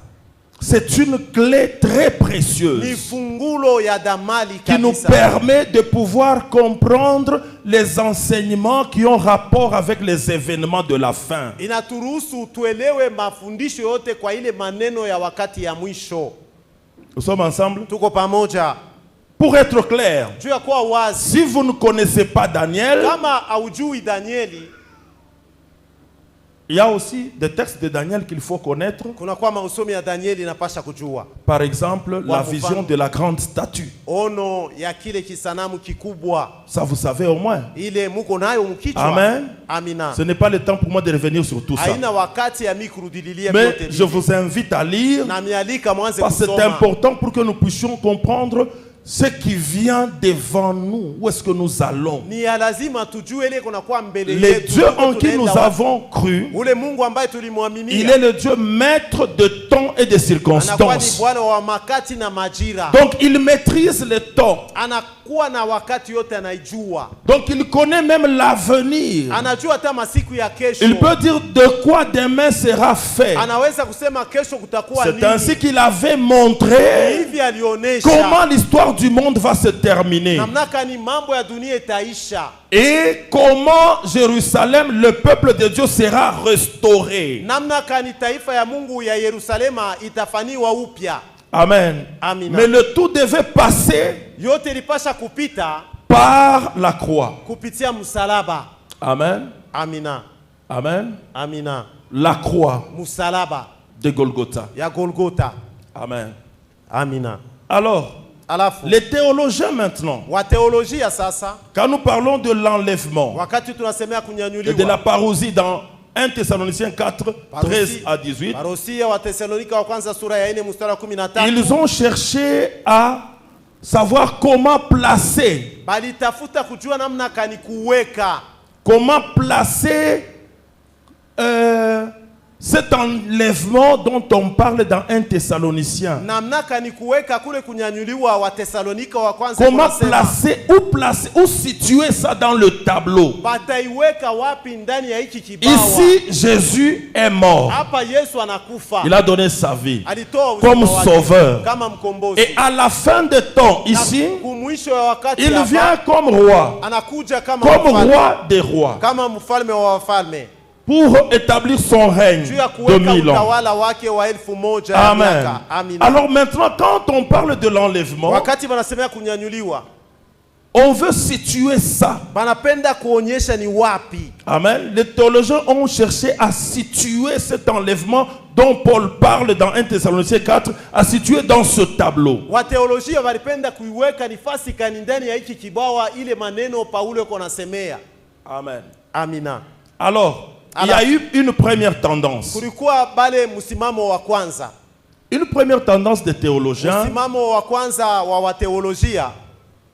C'est une clé très Ni précieuse fungulo ya damali qui nous kabisa. permet de pouvoir comprendre les enseignements qui ont rapport avec les événements de la fin. Inaturuhusu tuelewe mafundisho yote kwa ile maneno ya wakati ya mwisho. Nous sommes ensemble? Tuko pamoja. Pour être clair, Juu ya kuwa wazi, si vous ne connaissez pas Daniel, kama haujui Danieli, il y a aussi des textes de Daniel qu'il faut connaître. kuna kwa mausomi ya Danieli inapasha kujua. Par exemple, la mfano. vision de la grande statue. Ono ya kile kisanamu kikubwa. Ça, vous savez au moins. Ile muko nayo mkichwa. Amen. Amina. Ce n'est pas le temps pour moi de revenir sur tout ça. Haina wakati ya mikurudililia Mais vyote je vile. vous invite à lire, Na mialika mwanze parce que c'est kusoma. important pour que nous puissions comprendre ce qui vient devant nous. Où est-ce que nous allons? Ni ya lazima tujue ile kuna kwa mbele Le yetu. Dieu en qui Tunaenda nous wapi. avons cru, Ule Mungu ambaye tulimwaminia. il est le Dieu maître de temps et de Anakuwa ni circonstances. Bwana wa makati na majira. Donc il maîtrise le temps. Anakuwa na wakati yote anaijua. Donc il connaît même l'avenir. Anajua hata masiku ya kesho. Il peut dire de quoi demain sera fait. Anaweza kusema kesho kutakuwa nini. C'est ainsi qu'il avait montré Hivi alionesha. comment l'histoire du monde va se terminer. Namna gani mambo ya dunia itaisha. Et comment Jérusalem, le peuple de Dieu, sera restauré. Namna gani taifa ya Mungu ya Yerusalema itafaniwa upya. Amen. Amina. Mais le tout devait passer Yote ilipasha kupita par la croix. kupitia msalaba. Amen. Amina. Amen. Amina. La croix Msalaba de Golgotha. ya Golgotha. Amen. Amina. Alors, Alafu les théologiens maintenant, wa teolojia sasa, quand nous parlons de l'enlèvement wakati tunasemea et de la kunyanyuliwa, parousie dans 1 Thessaloniciens 4, 13 à 18, Parosia wa Tesalonika wa kwanza sura ya 4 mstari wa 13, ils ont cherché à savoir comment placer, balitafuta kujua namna kani kuweka, comment placer cet enlèvement dont on parle dans 1 Thessaloniciens. namna kani kuweka kule kunyanyuliwa wa Tesalonika wa kwanza. Comment kunasema, placer, où situer ça dans le tableau. bataiweka wapi ndani ya hiki kibawa. Ici, Jésus est mort. Hapa Yesu anakufa. Il a donné sa vie Alitoa uzima comme wake sauveur. kama mkombozi. Et à la fin de temps, ici, Na kumwisho wa wakati il hapa, vient comme roi, anakuja kama comme mfalme, roi des rois, kama mfalme wa wafalme, pour établir son règne juu ya de kuweka 1000 ans. utawala wake wa 1000 ya Amen. miaka. Amina. Alors maintenant, quand on parle de l'enlèvement, Wakati wanasemea kunyanyuliwa, on veut situer ça. banapenda kuonyesha ni wapi. Amen. Les théologiens ont cherché à situer cet enlèvement dont Paul parle dans 1 Thessaloniciens 4, à situer dans ce tableau. Wateolojia walipenda kuiweka nafasi kani ndani ya hiki kibawa, ile maneno Paulo yuko nasemea. Amen. Amina. Alors, il y a eu une première tendance. Kulikuwa bale msimamo wa kwanza. Une première tendance des théologiens. Msimamo wa kwanza wa wateolojia.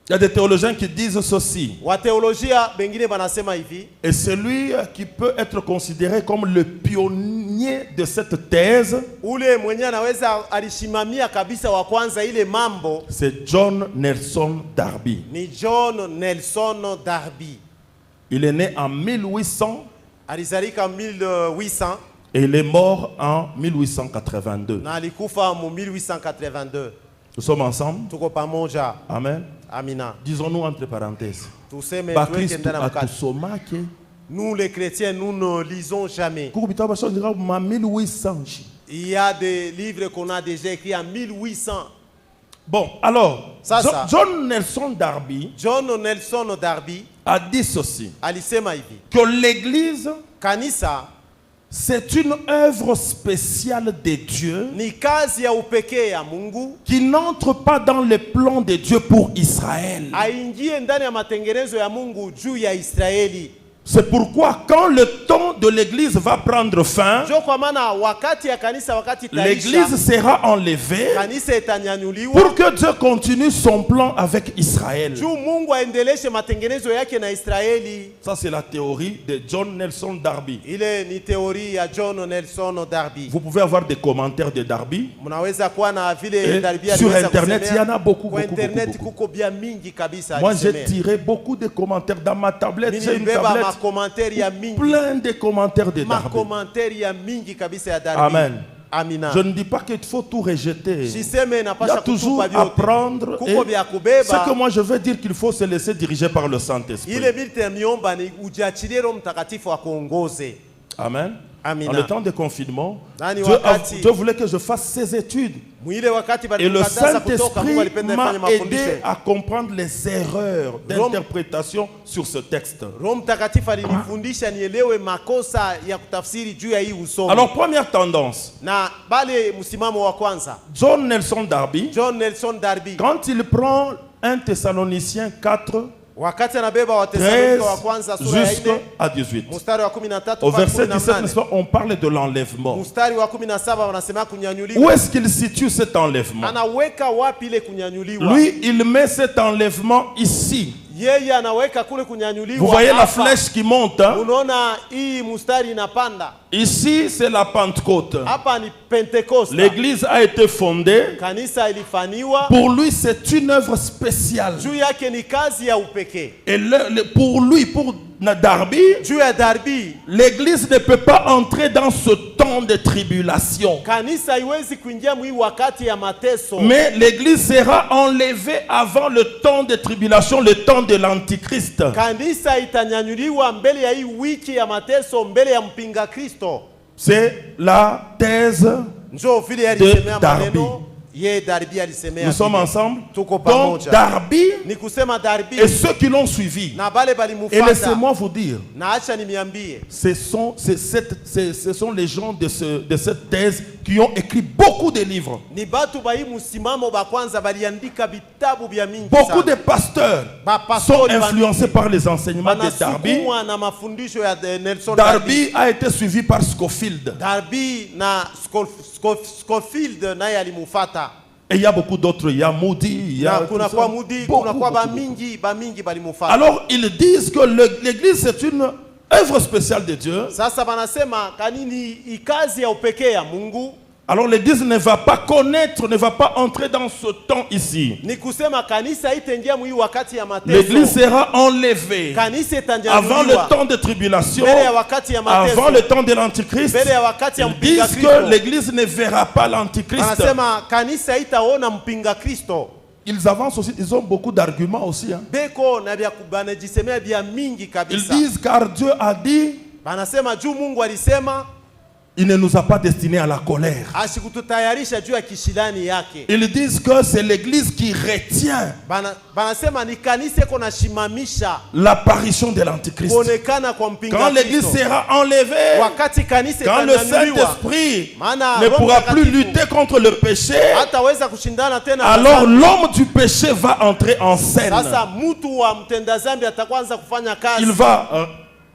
Il y a des théologiens qui disent ceci. Wateolojia bengine banasema hivi. Et celui qui peut être considéré comme le pionnier de cette thèse, Ule mwenye anaweza alishimamia kabisa wa kwanza ile mambo c'est John Nelson Darby. ni John Nelson Darby. Il est né en 1800 Alizalika 1800 et il est mort en 1882. na alikufa mu 1882. Nous sommes ensemble. Tuko pamoja. Amen. Amina. Disons-nous entre parenthèses. Tuseme tuweke Bakristu ndani ya mkate. atusomake Nous les chrétiens, nous ne lisons jamais. Kukubita basho ndira ma 1800. Il y a des livres qu'on a déjà écrits en 1800. Bon, alors, Ça. John Nelson Darby John Nelson Darby a dit ceci, alisema hivi, que l'église, kanisa c'est une œuvre spéciale de Dieu ni kazi ya upekee ya Mungu, qui n'entre pas dans les plans de Dieu pour Israël. aingie ndani ya matengenezo ya Mungu juu ya Israeli. C'est pourquoi quand le temps de l'église va prendre fin, Jo kwa maana wakati ya kanisa wakati l'église taisha, sera enlevée kanisa itanyanyuliwa pour que Dieu continue son plan avec Israël. juu Mungu aendeleshe matengenezo yake na Israeli. Ça, c'est la théorie de John Nelson Darby. Ile ni teori ya John Nelson Darby. Vous pouvez avoir des commentaires de Darby. Mnaweza kuwa na vile Et Darby sur aliweza Internet, kusemea. il y en a beaucoup, Kwa beaucoup, internet beaucoup. kuko bia mingi kabisa Moi, j'ai alisemea. tiré beaucoup de commentaires dans ma tablette. Mimi J'ai une nibeba tablette makomentari ya mingi, plein de commentaires de Darby. makomentari ya mingi kabisa ya Darby. Amen. Amina. Je ne dis pas qu'il faut tout rejeter. Siseme Il y napasha a toujours kutupa à vyote. prendre. Et Kuko vya ce kubeba. que moi je veux dire qu'il faut se laisser diriger par le Saint-Esprit. Ile bilte miomba ni ujiachilie Roho Mtakatifu akuongoze. Amen. Amina. En le temps de confinement, Nani Dieu, wakati- Dieu voulait que je fasse ces études. Mwile wakati Et le balikataza kutoka, Mungu Saint-Esprit alipenda m'a ifanye mafundisho. aidé à comprendre les erreurs d'interprétation sur ce texte. Roho Mtakatifu alinifundisha nielewe makosa ya kutafsiri juu ya hii usomi. Alors, première tendance, Na bale msimamo wa kwanza, John Nelson Darby, John Nelson Darby quand il prend 1 Thessaloniciens 4, wakati anabeba wa 13 Thesalonika wa kwanza sura ya 4 jusqu'à 18. mstari wa 13 Au mpaka verset 17, 18. n'est-ce pas, on parle de l'enlèvement. Mstari wa 17 wanasema Où kunyanyuliwa. est-ce qu'il situe cet enlèvement? Anaweka wapi ile kunyanyuliwa? Lui, il met cet enlèvement ici. Yeye anaweka kule kunyanyuliwa. Vous voyez la hapa. flèche qui monte, hein? Unaona hii mstari inapanda. Ici, c'est la Pentecôte. Hapa ni Pentecoste. L'église a été fondée. Kanisa ilifaniwa. Pour lui, c'est une œuvre spéciale. Juu yake ni kazi ya upekee. Et pour lui, pour Darby, Juu ya Darby, l'église ne peut pas entrer dans ce temps de tribulation. kanisa haiwezi kuingia mwi wakati ya mateso. Mais l'église sera enlevée avant le temps de tribulation, le temps de l'Antichrist. Kanisa itanyanyuliwa mbele ya hii wiki ya mateso, mbele ya mpinga Kristo. C'est la thèse. Njoo vile alisemea Darby. maneno ye Darby alisemea. Nous sommes vile. ensemble. Tuko Donc pamoja. Darby Ni kusema Darby et ceux qui l'ont suivi. na bale Et balimufata. laissez-moi vous dire, Na acha nimiambie, ce sont les gens de cette thèse qui ont écrit beaucoup de livres. ni batu ba hii msimamo ba kwanza baliandika vitabu vya mingi Beaucoup sana. de pasteurs Bapastori sont ba influencés par les enseignements de Darby. banasukumwa na mafundisho ya Nelson Darby. Darby a été suivi par Scofield. Darby na Scofield naye alimufata. Et il y a beaucoup d'autres. Il y a Moody. Il y Na a kuna tout kwa ça. Mudi, Beaucoup, kuna kwa beaucoup, bamingi balimufata. Alors, ils disent que l'église, c'est une œuvre spéciale de Dieu. Sasa banasema kanini ikazi ya upekee ya Mungu. Alors, l'église ne va pas connaître, ne va pas entrer dans ce temps ici. Ni kusema kanisa itaingia mwi wakati ya L'église mateso. sera enlevée Kanisa avant itanyanyuliwa le temps de tribulation, mbele ya wakati ya mateso. avant le temps de l'Antichrist. Mbele ya wakati ya Ils mpinga disent Kristo. que l'église ne verra pas l'Antichrist. Anasema kanisa itaona mpinga Kristo. Ils avancent aussi, ils ont beaucoup d'arguments aussi. Hein. Beko na vya banajisemea vya mingi Ils kabisa. disent car Dieu a dit, Banasema juu Mungu alisema il ne nous a pas destinés à la colère. asikututayarisha juu ya kishilani yake. Ils disent que c'est l'église qui retient Banasema ni kanisa iko nashimamisha l'apparition de l'Antichrist. kuonekana kwa mpinga Quand l'église Kristo. sera enlevée, Wakati kanisa quand le itanyanyuliwa, Saint-Esprit maana ne Roho pourra plus Mtakatifu lutter contre le péché, hataweza kushindana tena na alors dhambi. l'homme du péché va entrer en scène. Sasa mtu wa mtenda dhambi ataanza kufanya kazi.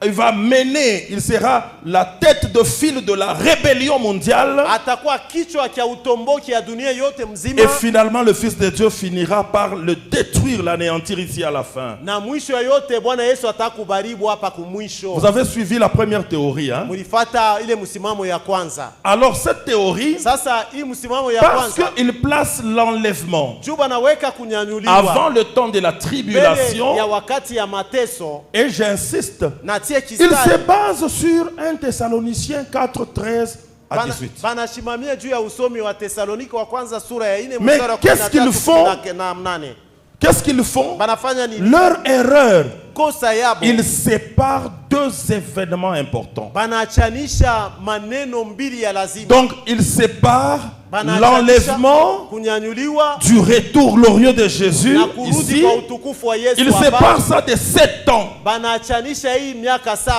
Il va mener, il sera la tête de file de la rébellion mondiale. Atakuwa kichwa cha utomboki ya dunia yote mzima. Et finalement, le Fils de Dieu finira par le détruire, l'anéantir ici à la fin. Na mwisho ya yote Bwana Yesu atakubaribu hapa kumwisho. Vous avez suivi la première théorie, hein? Mulifata ile msimamo ya kwanza. Alors cette théorie, Sasa hii msimamo ya parce kwanza qu'il place l'enlèvement juba naweka kunyanyuliwa avant le temps de la mbele tribulation, ya wakati ya mateso et j'insiste, na tie il kistari. se base sur 1 Thessaloniciens 4, 13 à 18. Banashimamia juu ya usomi wa Thessalonike wa kwanza sura ya 4 Mais mstari wa qu'est-ce qu'ils 13 font? na 8. Qu'est-ce qu'ils font? banafanya nini? Leur erreur, Kosa yabo ils séparent deux événements importants. banaachanisha maneno mbili ya lazima. Donc, ils séparent Banaachanisha l'enlèvement kunyanyuliwa du retour glorieux de Jésus na kurudi ici. kwa utukufu wa Yesu Ils hapa. séparent ça de 7 ans. Banaachanisha hii miaka 7.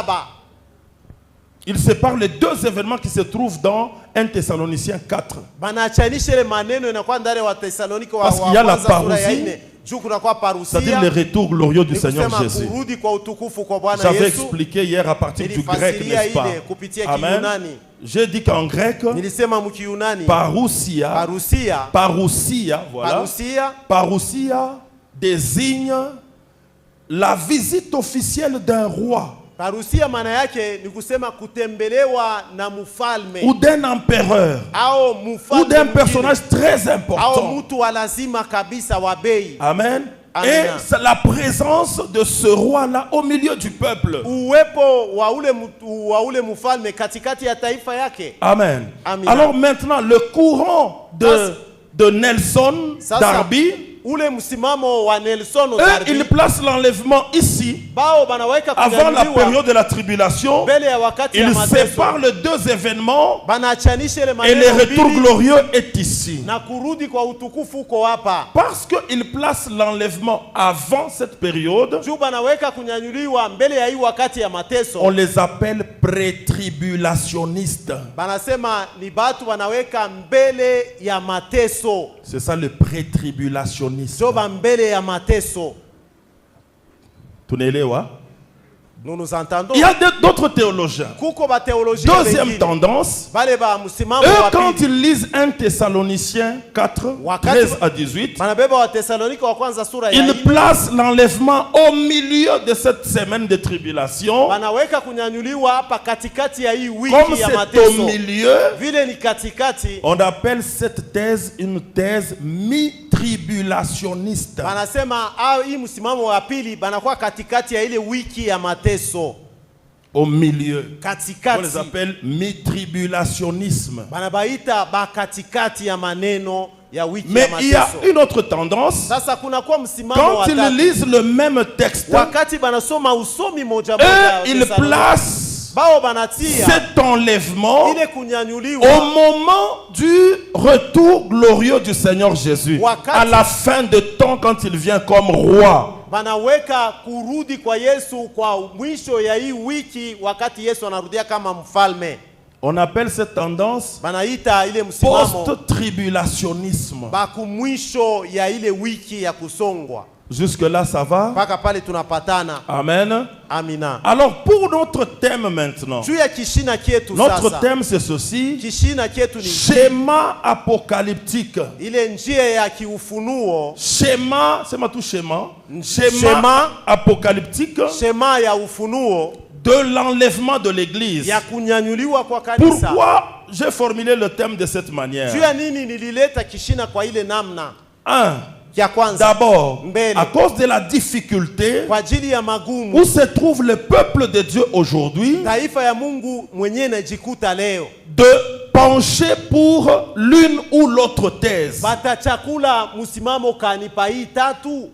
Ils séparent les deux événements qui se trouvent dans 1 Thessaloniciens 4. Banaachanisha ile maneno inakuwa ndani wa Thessalonike wa Parce qu'il y a la kwanza sura ya parousie, 4. Juu kuna kwa c'est-à-dire le parusia. retour glorieux du Ni Seigneur kusema Jésus. kurudi kwa utukufu kwa Bwana J'avais Yesu. expliqué hier à partir du grec, Nilifasiria n'est-ce pas? ile kupitia Amen. Kiyunani. J'ai dit qu'en grec, Nilisema mkiyunani parousia, parusia voilà. parusia Parousia désigne la visite officielle d'un roi parusia maana yake ni kusema kutembelewa na mfalme ou d'un empereur au ou mfalme d'un mwingine, personnage très au important. mtu wa lazima kabisa wa bei. Amen. Amen. Et c'est la présence de ce roi-là au milieu du peuple. Uwepo wa ule mfalme katikati ya taifa yake. Amen. Amen. Alors maintenant, le courant de Nelson Darby, ule msimamo wa Nelson eux, Darby, ils placent l'enlèvement ici, bao banaweka avant la kunyanyuliwa période de la tribulation. mbele ya wakati ya Ils mateso. séparent les deux événements Banaachanisha ile et maneno le retour mbili glorieux est ici. na kurudi kwa utukufu uko hapa. Parce qu'ils placent l'enlèvement avant cette période, Juu banaweka kunyanyuliwa mbele ya hii wakati ya mateso. on les appelle pré-tribulationnistes. Banasema ni batu banaweka mbele ya mateso. C'est ça le pré-tribulationnisme. Joba mbele ya mateso. Tunaelewa? Nous nous entendons. Il y a d'autres théologiens. Kuko ba théolojia Deuxième wengine. tendance, Bale ba msimamo eux, wa quand pili. ils lisent 1 Thessaloniciens 4, Wakati 13 à 18, Banabeba wa Thessalonike wa kwanza sura ya ils 4. placent l'enlèvement au milieu de cette semaine de tribulation. Banaweka kunyanyuliwa hapa katikati ya hii Comme wiki ya c'est au mateso. milieu, Vile ni katikati. on appelle cette thèse une thèse mi-tribulationniste. Banasema hii msimamo wa pili banakuwa katikati ya ile wiki ya mateso. Au milieu. On Katikati. les appelle mi-tribulationnisme. Banabaita ba katikati ya maneno ya wiki Mais ya il y a mateso. une autre tendance. Sasa kuna kwa msimamo Quand wa ils tatu. lisent le même texte, Wakati banasoma usomi moja eux, moja. ils placent bao banatia cet enlèvement ile au kunyanyuliwa moment du retour glorieux du Seigneur Jésus. Wakati- À la fin de temps, quand il vient comme roi. banaweka kurudi kwa Yesu kwa mwisho ya hii wiki wakati Yesu anarudia kama mfalme. On appelle cette tendance Banaita ile msimamo post-tribulationnisme. baku mwisho ya ile wiki ya kusongwa. Jusque-là, ça va? Mpaka pale tunapatana. Amen. Amina. Alors, pour notre thème maintenant, Juu ya kishina kietu notre sasa. thème c'est ceci: Kishina kietu ni schéma apocalyptique. ile njia ya kiufunuo, Schéma, c'est ma tout schéma. Schéma. Schéma apocalyptique shema ya ufunuo de l'enlèvement de l'église. ya kunyanyuliwa kwa kanisa. Pourquoi j'ai formulé le thème de cette manière? Juu ya nini nilileta kishina kwa ile namna? Un, Ya kwanza, d'abord, Mbele. à cause de la difficulté kwa ajili ya magumu où se trouve le peuple de Dieu aujourd'hui taifa ya Mungu mwenyewe najikuta leo de pencher pour l'une ou l'autre thèse. batachakula msimamo kanipa hii tatu.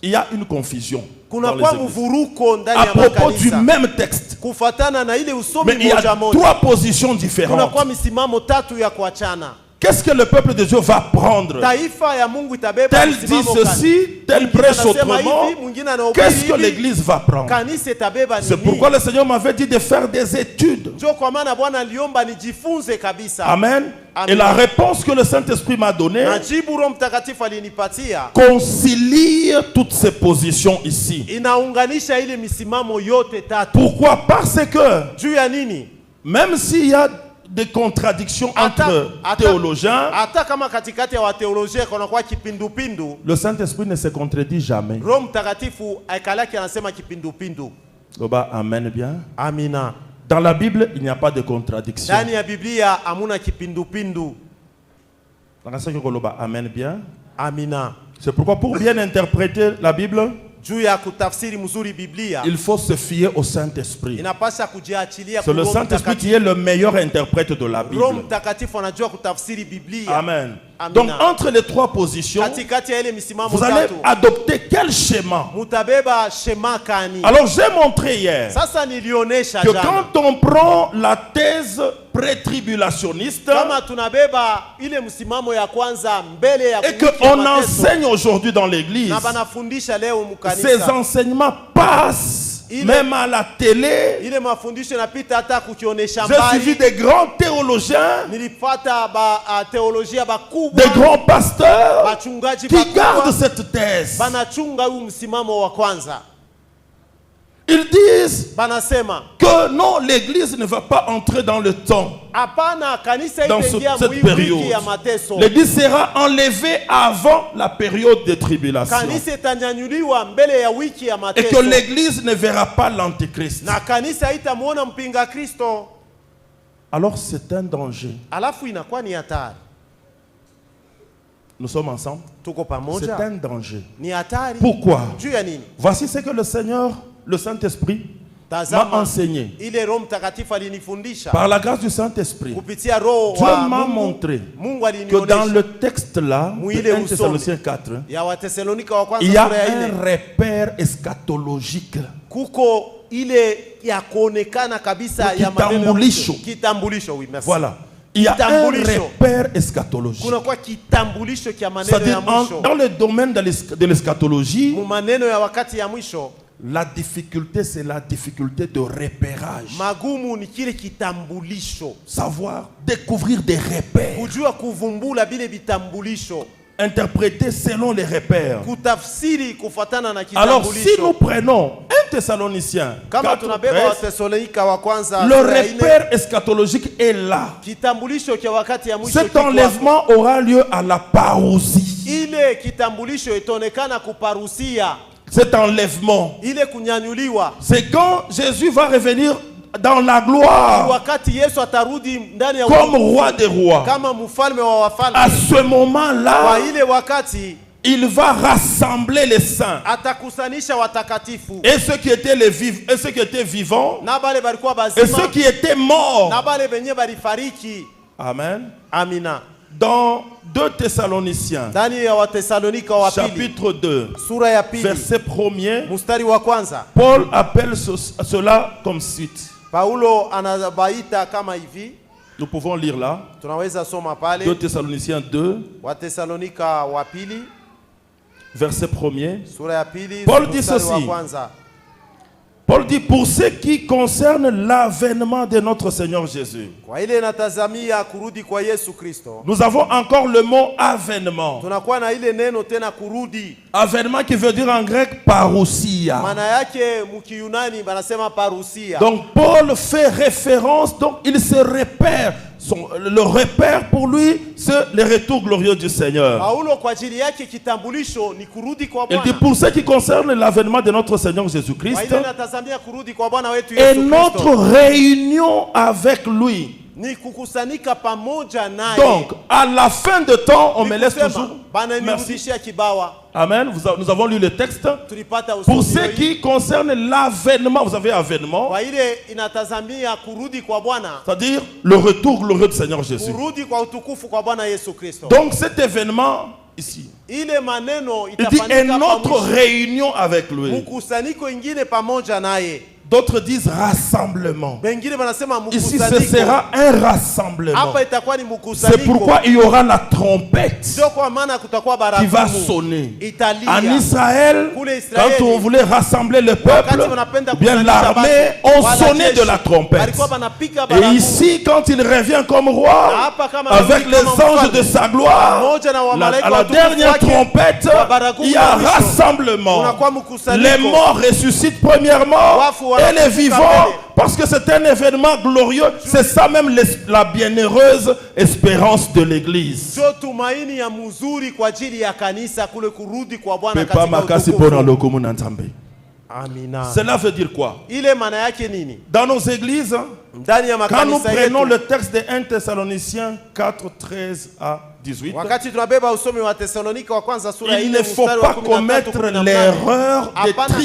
Il y a une confusion Kuna dans les kwa églises. mvuruko ndani À ya propos du makanisa même texte. kufatana na ile usomi Mais il y a moja moja. trois positions Kuna différentes. kwa misimamo tatu ya kuachana. Qu'est-ce que le peuple de Dieu va prendre? Taifa ya Mungu itabeba Tel dit msimamo ceci, tel Mwingine prêche anasema autrement. hivi, mwingine anahubiri Qu'est-ce que hivi. l'église va prendre? Kanisa itabeba C'est nini? pourquoi le Seigneur m'avait dit de faire des études. Ndio kwa maana Bwana aliomba nijifunze kabisa. Amen. Amen. Et la réponse que le Saint-Esprit m'a donnée Na jibu Roho Mtakatifu alinipatia concilie toutes ces positions ici. inaunganisha ile misimamo yote tatu. Pourquoi? Parce que Juu ya nini? même s'il y a des contradictions entre théologiens, hata kama katikati ya wateolojia kuna kwa kipindupindu, le Saint-Esprit ne se contredit jamais. Roho Mtakatifu aikalaki anasema kipindupindu. Loba, amen bien. Amina. Dans la Bible, il n'y a pas de contradiction. Ndani ya Biblia hamuna kipindupindu. Loba, amen bien. Amina. C'est pourquoi pour bien interpréter la Bible, juu ya kutafsiri mzuri Biblia, il faut se fier au Saint-Esprit. inapasha kujiachilia C'est le kwa Roho Saint-Esprit qui Mtakatifu. est le meilleur interprète de la Bible. Roho Mtakatifu anajua kutafsiri Biblia. Amen. Amina. Donc entre les trois positions, Katikati ya ile misimamo vous allez tatu, adopter quel schéma? mutabeba shema kani. Alors j'ai montré hier Sasa nilionesha que jana, quand on prend la thèse pré-tribulationniste kama tunabeba ile msimamo ya kwanza mbele ya et kuwiki ya qu'on mateso, enseigne aujourd'hui dans l'église, na banafundisha leo ces mkanisa, enseignements passent même à la télé. ile mafundisho yanapita hata kukionesha J'ai suivi mbali. des grands théologiens, Nilipata teolojia bakubwa, des grands pasteurs bachungaji qui gardent bakubwa cette thèse. banachunga huu msimamo wa kwanza. Ils disent Banasema que non, l'église ne va pas entrer dans le temps, hapana, kanisa dans itaingia cette wiki période. ya mateso. L'église sera enlevée avant la période de tribulation. Kanisa itanyanyuliwa mbele ya wiki ya Et que mateso, l'église ne verra pas l'antichrist. na kanisa itamuona mpinga Kristo. Alors c'est un danger. Alafu inakuwa ni hatari. Nous sommes ensemble. Tuko C'est pamoja, un danger. ni hatari. Pourquoi? Juu ya nini? Voici ce que le Seigneur, le Saint-Esprit, m'a Tazama, enseigné. ile Roho Mtakatifu alinifundisha Par la grâce du Saint-Esprit, kupitia Roho Dieu wa m'a Mungu. montré Mungu que dans alinionyesha le texte là, Mwile de 1 usome. Thessaloniciens 4, ya Watesalonika wa kwanza il y a sura ya un 4, repère eschatologique. kuko ile ya kuonekana kabisa ya maneno ya Kitambulisho. mwisho. Kitambulisho, oui, merci. Voilà. Il y a un Kitambulisho. repère eschatologique. Kuna kwa kitambulisho kia maneno ya C'est-à-dire, mwisho. dans le domaine de l'eschatologie, Mu maneno ya wakati ya mwisho, la difficulté, c'est la difficulté de repérage. magumu ni kile kitambulisho. Savoir découvrir des repères, Kujua kuvumbula bile vitambulisho. interpréter selon les repères. Kutafsiri kufatana na Alors, si nous kitambulisho. prenons 1 Thessaloniciens Kama 4, tunabeba 13, Watesalonika wa kwanza le sura ya 4, repère eschatologique est là. kitambulisho kia wakati ya mwisho Cet kiko hapo. enlèvement aura lieu à la parousie. Ile kitambulisho itaonekana kuparusia, Cet enlèvement, ile kunyanyuliwa, c'est quand Jésus va revenir dans la gloire wakati Yesu atarudi ndani ya comme utukufu, roi des rois. kama mfalme wa wafalme. À ce Kwa moment-là, ile wakati il va rassembler les saints atakusanisha watakatifu et ceux qui étaient et ceux qui étaient vivants na bale balikuwa et bazima ceux qui étaient morts. na bale benye balifariki. Amen. Amina. Dans 2 Thessaloniciens, Ndani ya Watesalonika wa pili chapitre 2, sura ya pili verset 1er, mstari wa kwanza, Paul appelle cela comme suite. Paulo anabaita kama hivi, Nous pouvons lire là. tunaweza soma 2 pale Thessaloniciens 2, Watesalonika wa pili verset 1er. sura ya pili Paul dit mstari wa ceci. kwanza. Paul dit, pour ce qui concerne l'avènement de notre Seigneur Jésus. Kwa ile inatazamia kurudi kwa Yesu Kristo, Nous avons encore le mot avènement. tunakuwa na ile neno tena kurudi. Avènement qui veut dire en grec parousia. Maana yake mkiyunani banasema parusia. Donc Paul fait référence, donc il se repère. Le repère pour lui, c'est le retour glorieux du Seigneur. Paulo kwa ajili yake kitambulisho ni kurudi kwa Il dit, Bwana. pour ce qui concerne l'avènement de notre Seigneur Kwa Jésus-Christ ile inatazamia kurudi kwa Bwana wetu et Yesu notre Kristo réunion avec lui. ni kukusanika pamoja naye. Donc, à la fin de temps, on me Ni laisse kusema, toujours. Bana Merci. nirudishia kibawa. Amen. Nous avons lu le texte. Tulipata Pour usomi ce hii. qui concerne l'avènement, vous avez avènement, Kwa ile inatazamia kurudi kwa Bwana, c'est-à-dire le retour glorieux du Seigneur Jésus. kurudi kwa utukufu kwa Bwana Yesu Kristo. Donc cet événement ici, Ile maneno il dit et itafanyika notre pamoja, réunion avec lui. mkusanyiko ingine pamoja naye. D'autres disent rassemblement. Bengine banasema Ici, ce mkusanyiko. sera un rassemblement. Hapa itakuwa ni C'est mkusanyiko. pourquoi il y aura la trompette Sio kwa maana kutakuwa qui va baragumu. sonner. Italia. En Israël, Kule Israeli, quand on voulait rassembler le peuple, wakati wanapenda ou bien kukusanyisha l'armée, watu, on sonnait de la wanajeshi, trompette. walikuwa banapika Et baragumu. ici, quand il revient comme roi, Hapa kama avec anarudi les kama anges mfalme, de sa gloire, pamoja na wamalaika à la wa utukufu dernière wake, trompette, wa baragumu il y a ya mwisho, rassemblement. unakuwa mkusanyiko. Les morts ressuscitent premièrement Wafu et wanafufuka les vivants, mbele. parce que c'est un événement glorieux. C'est ça même la bienheureuse espérance de l'Église. Sio tumaini ya mzuri kwa ajili ya kanisa kule kurudi kwa Bwana Pepa katika makasi utukufu. pona lokomu na nzambe. Amina. Cela veut dire quoi? Ile maana yake nini? Dans nos églises, Ndani ya quand nous makanisa prenons yetu, le texte de 1 Thessaloniciens 4, 13 à 18. Wakati tunabeba usomi wa Thessalonika wa kwanza sura ya Il 4 ne faut mstari wa pas 13 commettre 18. l'erreur Hapana.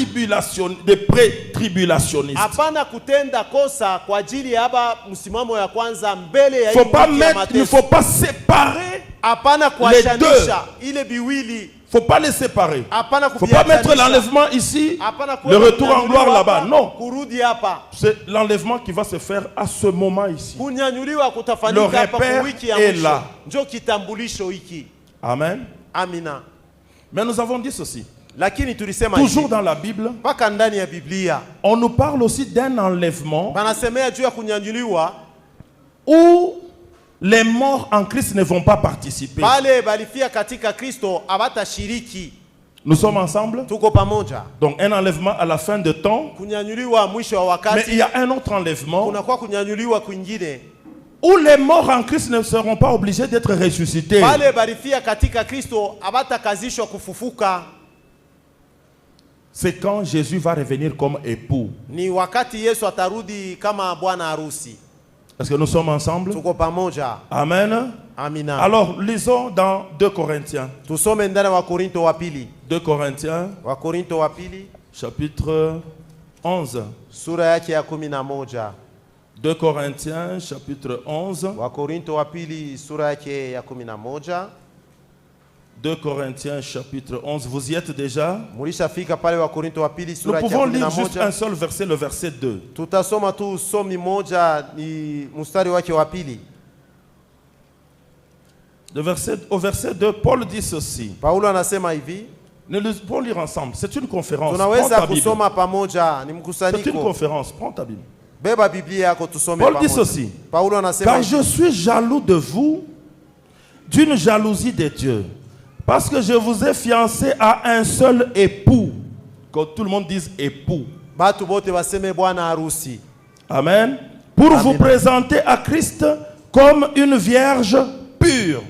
des pré-tribulationnistes. Hapana kutenda kosa kwa ajili ya haba msimamo ya kwanza mbele ya Il ne mateso. faut pas séparer. Hapana kuachanisha ile biwili. Il ne faut pas les séparer. Hapana Il ne faut pas mettre kuviachanisha. l'enlèvement ici, Hapana le retour en kunyanyuliwa gloire là-bas. hapa, Non. kurudi hapa. C'est l'enlèvement qui va se faire à ce moment ici. Kunyanyuliwa Le kutafanyika hapa repère kwa wiki ya est mwisho. là. Ndio kitambulisho hiki. Amen. Amina. Mais nous avons dit ceci. Lakini tulisema Toujours hivi, dans la Bible, mpaka ndani ya Biblia on nous parle aussi d'un enlèvement banasemea juu ya kunyanyuliwa où les morts en Christ ne vont pas participer. pale balifia katika Kristo abatashiriki. Nous sommes ensemble. Tuko pamoja. Donc un enlèvement à la fin de temps. Kunyanyuliwa mwisho wa Mais il y wakati, a un autre enlèvement kunakuwa kunyanyuliwa kwingine où les morts en Christ ne seront pas obligés d'être ressuscités. pale balifia katika Kristo abatakazishwa kufufuka. C'est quand Jésus va revenir comme époux. Ni wakati Yesu atarudi kama bwana harusi. Est-ce que nous sommes ensemble? Tuko pamoja. Amen. Amina. Alors, lisons dans 2 Corinthiens. Tusome ndani wa Korinto wa pili. 2 Corinthiens, Wa Korinto wa pili chapitre 11. sura yake ya 11. 2 Corinthiens, chapitre 11. Wa Korinto wa pili sura yake ya 11. 2 Corinthiens, chapitre 11. Vous y êtes déjà? Mulishafika pale wa Korinto wa pili Nous sura yake ya pouvons lire juste un 11. seul verset, le verset 2. Tutasoma tu somi moja, ni mstari wake wa pili. Au verset 2, Paul dit ceci. Paulo anasema hivi, Nous pouvons lire ensemble. C'est une conférence. Prends tunaweza ta Bible. kusoma pamoja, ni C'est une mkusanyiko. conférence. Prends ta Bible. Beba Biblia yako tusome Paul dit pamoja. ceci. Paulo anasema Car hivi, je suis jaloux de vous d'une jalousie de Dieu. Parce que je vous ai fiancé à un seul époux. Que tout le monde dise époux. batu bote baseme bwana harusi. Amen. Pour Amen. vous présenter à Christ comme une vierge pure.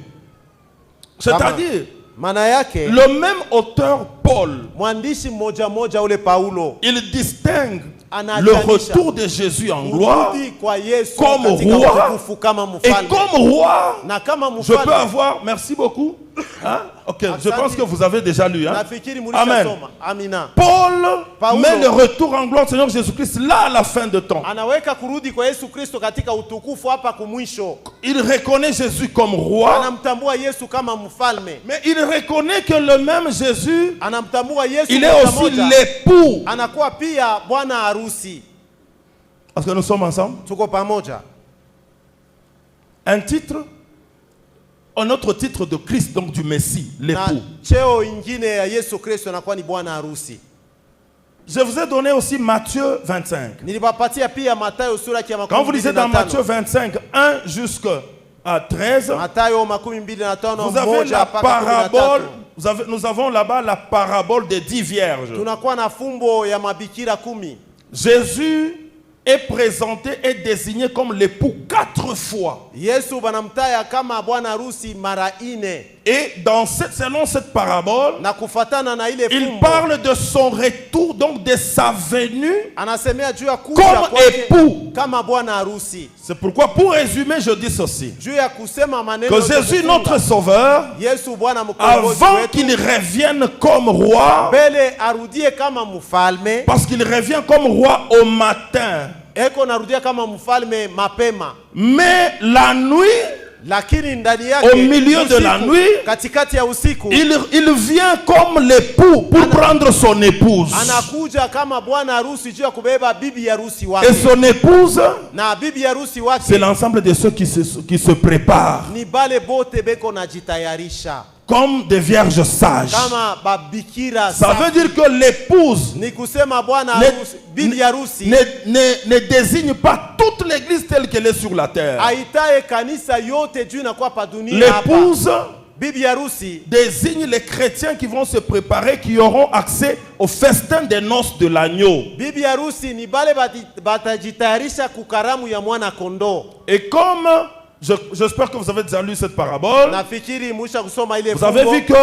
C'est-à-dire, Maana yake le même auteur Paul, mwandishi mmoja mmoja ule Paulo il distingue Anajanisha. le retour de Jésus en gloire kurudi kwa Yesu comme katika roi. utukufu kama Et mfalme. comme roi, Na kama je peux mfalme avoir, merci beaucoup. Hein? Ok, je Asante. pense que vous avez déjà lu. Hein? nafikiri Amen. mulishasoma. Amina. Paul Paulo. met le retour en gloire du Seigneur Jésus-Christ là à la fin de temps. Anaweka kurudi kwa Yesu Kristo katika utukufu hapa kumwisho. Il reconnaît Jésus comme roi, Anamtambua Yesu kama mfalme. mais il reconnaît que le même Jésus, Anamtambua Yesu il est moja aussi moja. l'époux. Anakuwa pia bwana harusi. Est-ce que nous sommes ensemble? Tuko pamoja. Un titre, un autre titre de Christ, donc du Messie, Na l'époux. cheo ingine ya Yesu Kristo anakuwa ni bwana harusi. Je vous ai donné aussi Matthieu 25. Niliwapatia pia Mathayo sura ya Quand vous lisez dans 25. Matthieu 25, 1 jusqu'à 13, Mathayo 25 vous avez moja la mpaka parabole, 13. nous avons là-bas la parabole des 10 vierges. Tunakuwa na fumbo ya mabikira 10. Jésus est présenté et désigné comme l'époux 4 fois. Yesu banamtaya kama bwana harusi mara 4. Et selon cette parabole, Na kufatana na ile il fumbo parle de son retour, donc de sa venue. anasemea juu ya kuja Comme kwake époux. kama bwana harusi. C'est pourquoi, pour résumer, je dis ceci. Juu ya kusema maneno Que yote Jésus, kufunga. notre Sauveur, Yesu bwana mkombozi avant wetu qu'il revienne comme roi, mbele arudie kama mfalme, parce qu'il revient comme roi au matin, eko narudia kama mfalme mapema, mais la nuit, lakini ndani yake au milieu de la nuit, katikati ya usiku il vient comme l'époux pour prendre son épouse. anakuja kama bwana harusi juu ya kubeba bibi harusi Et wake. son épouse, Na bibi harusi c'est wake l'ensemble de ceux qui se préparent ni bale bote beko najitayarisha comme des vierges sages. kama babikira Ça safi. veut dire que l'épouse Ni kusema bwana ne, harusi, bibi harusi ne désigne pas toute l'église telle qu'elle est sur la terre. aitaye kanisa yote juu inakuwa pa dunia hapa. L'épouse Bibi harusi désigne les chrétiens qui vont se préparer, qui auront accès au festin des noces de l'agneau. bibi harusi ni bale batajitayarisha kukaramu ya mwana kondoo. Et comme J'espère que vous avez déjà lu cette parabole. Nafikiri mwisha kusoma ile Vous avez fungo. vu que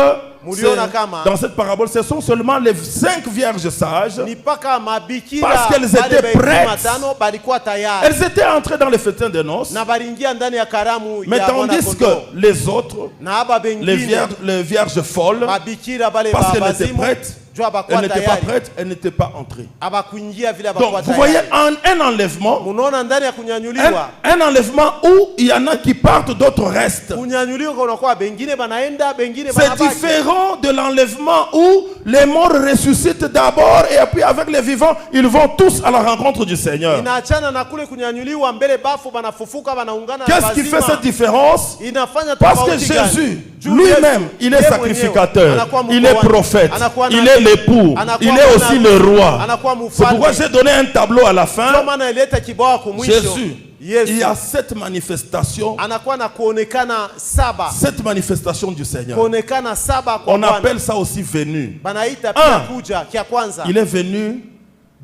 Muliona kama dans cette parabole, ce sont seulement les 5 vierges sages. ni paka mabikira Parce qu'elles étaient wale behekima prêtes. tano balikuwa tayari Elles étaient entrées dans les fêtins de noces. na balingia ndani ya karamu Mais ya tandis que mwana-kondoo. les autres, na aba bengine les vierges folles, mabikira bale parce qu'elles étaient babazimu prêtes, jua elles bakuwa n'étaient pas tayari prêtes, elles n'étaient pas entrées. abakuingia vile Donc abakuwa vous voyez tayari. un enlèvement, Munaona ndani ya kunyanyuliwa un enlèvement où il y en a qui partent, d'autres restent. kunyanyuliwa kunakuwa bengine banaenda bengine C'est banabaki. différent de l'enlèvement où les morts ressuscitent d'abord et puis avec les vivants, ils vont tous à la rencontre du Seigneur. Inaachana na kule kunyanyuliwa mbele bafu banafufuka banaungana na Qu'est-ce qui fait bazima. cette différence? Inafanya Parce que tofauti gani? Jésus, Juu lui-même, Yesu, il est yeye sacrificateur, mwenyewe, anakuwa il est mkoani, prophète, anakuwa il nabii, est l'époux, anakuwa il est aussi mwana, le roi. anakuwa C'est pourquoi mfalme. j'ai donné un tableau à la Ndio fin. maana ileta kibao kumwisho. Jésus, Yesu il y a cette manifestation anakuwa na kuonekana saba. cette manifestation du Seigneur. Kuonekana saba kwa On Bwana. appelle ça aussi venu. Banaita Un. pia kuja kia kwanza. Il est venu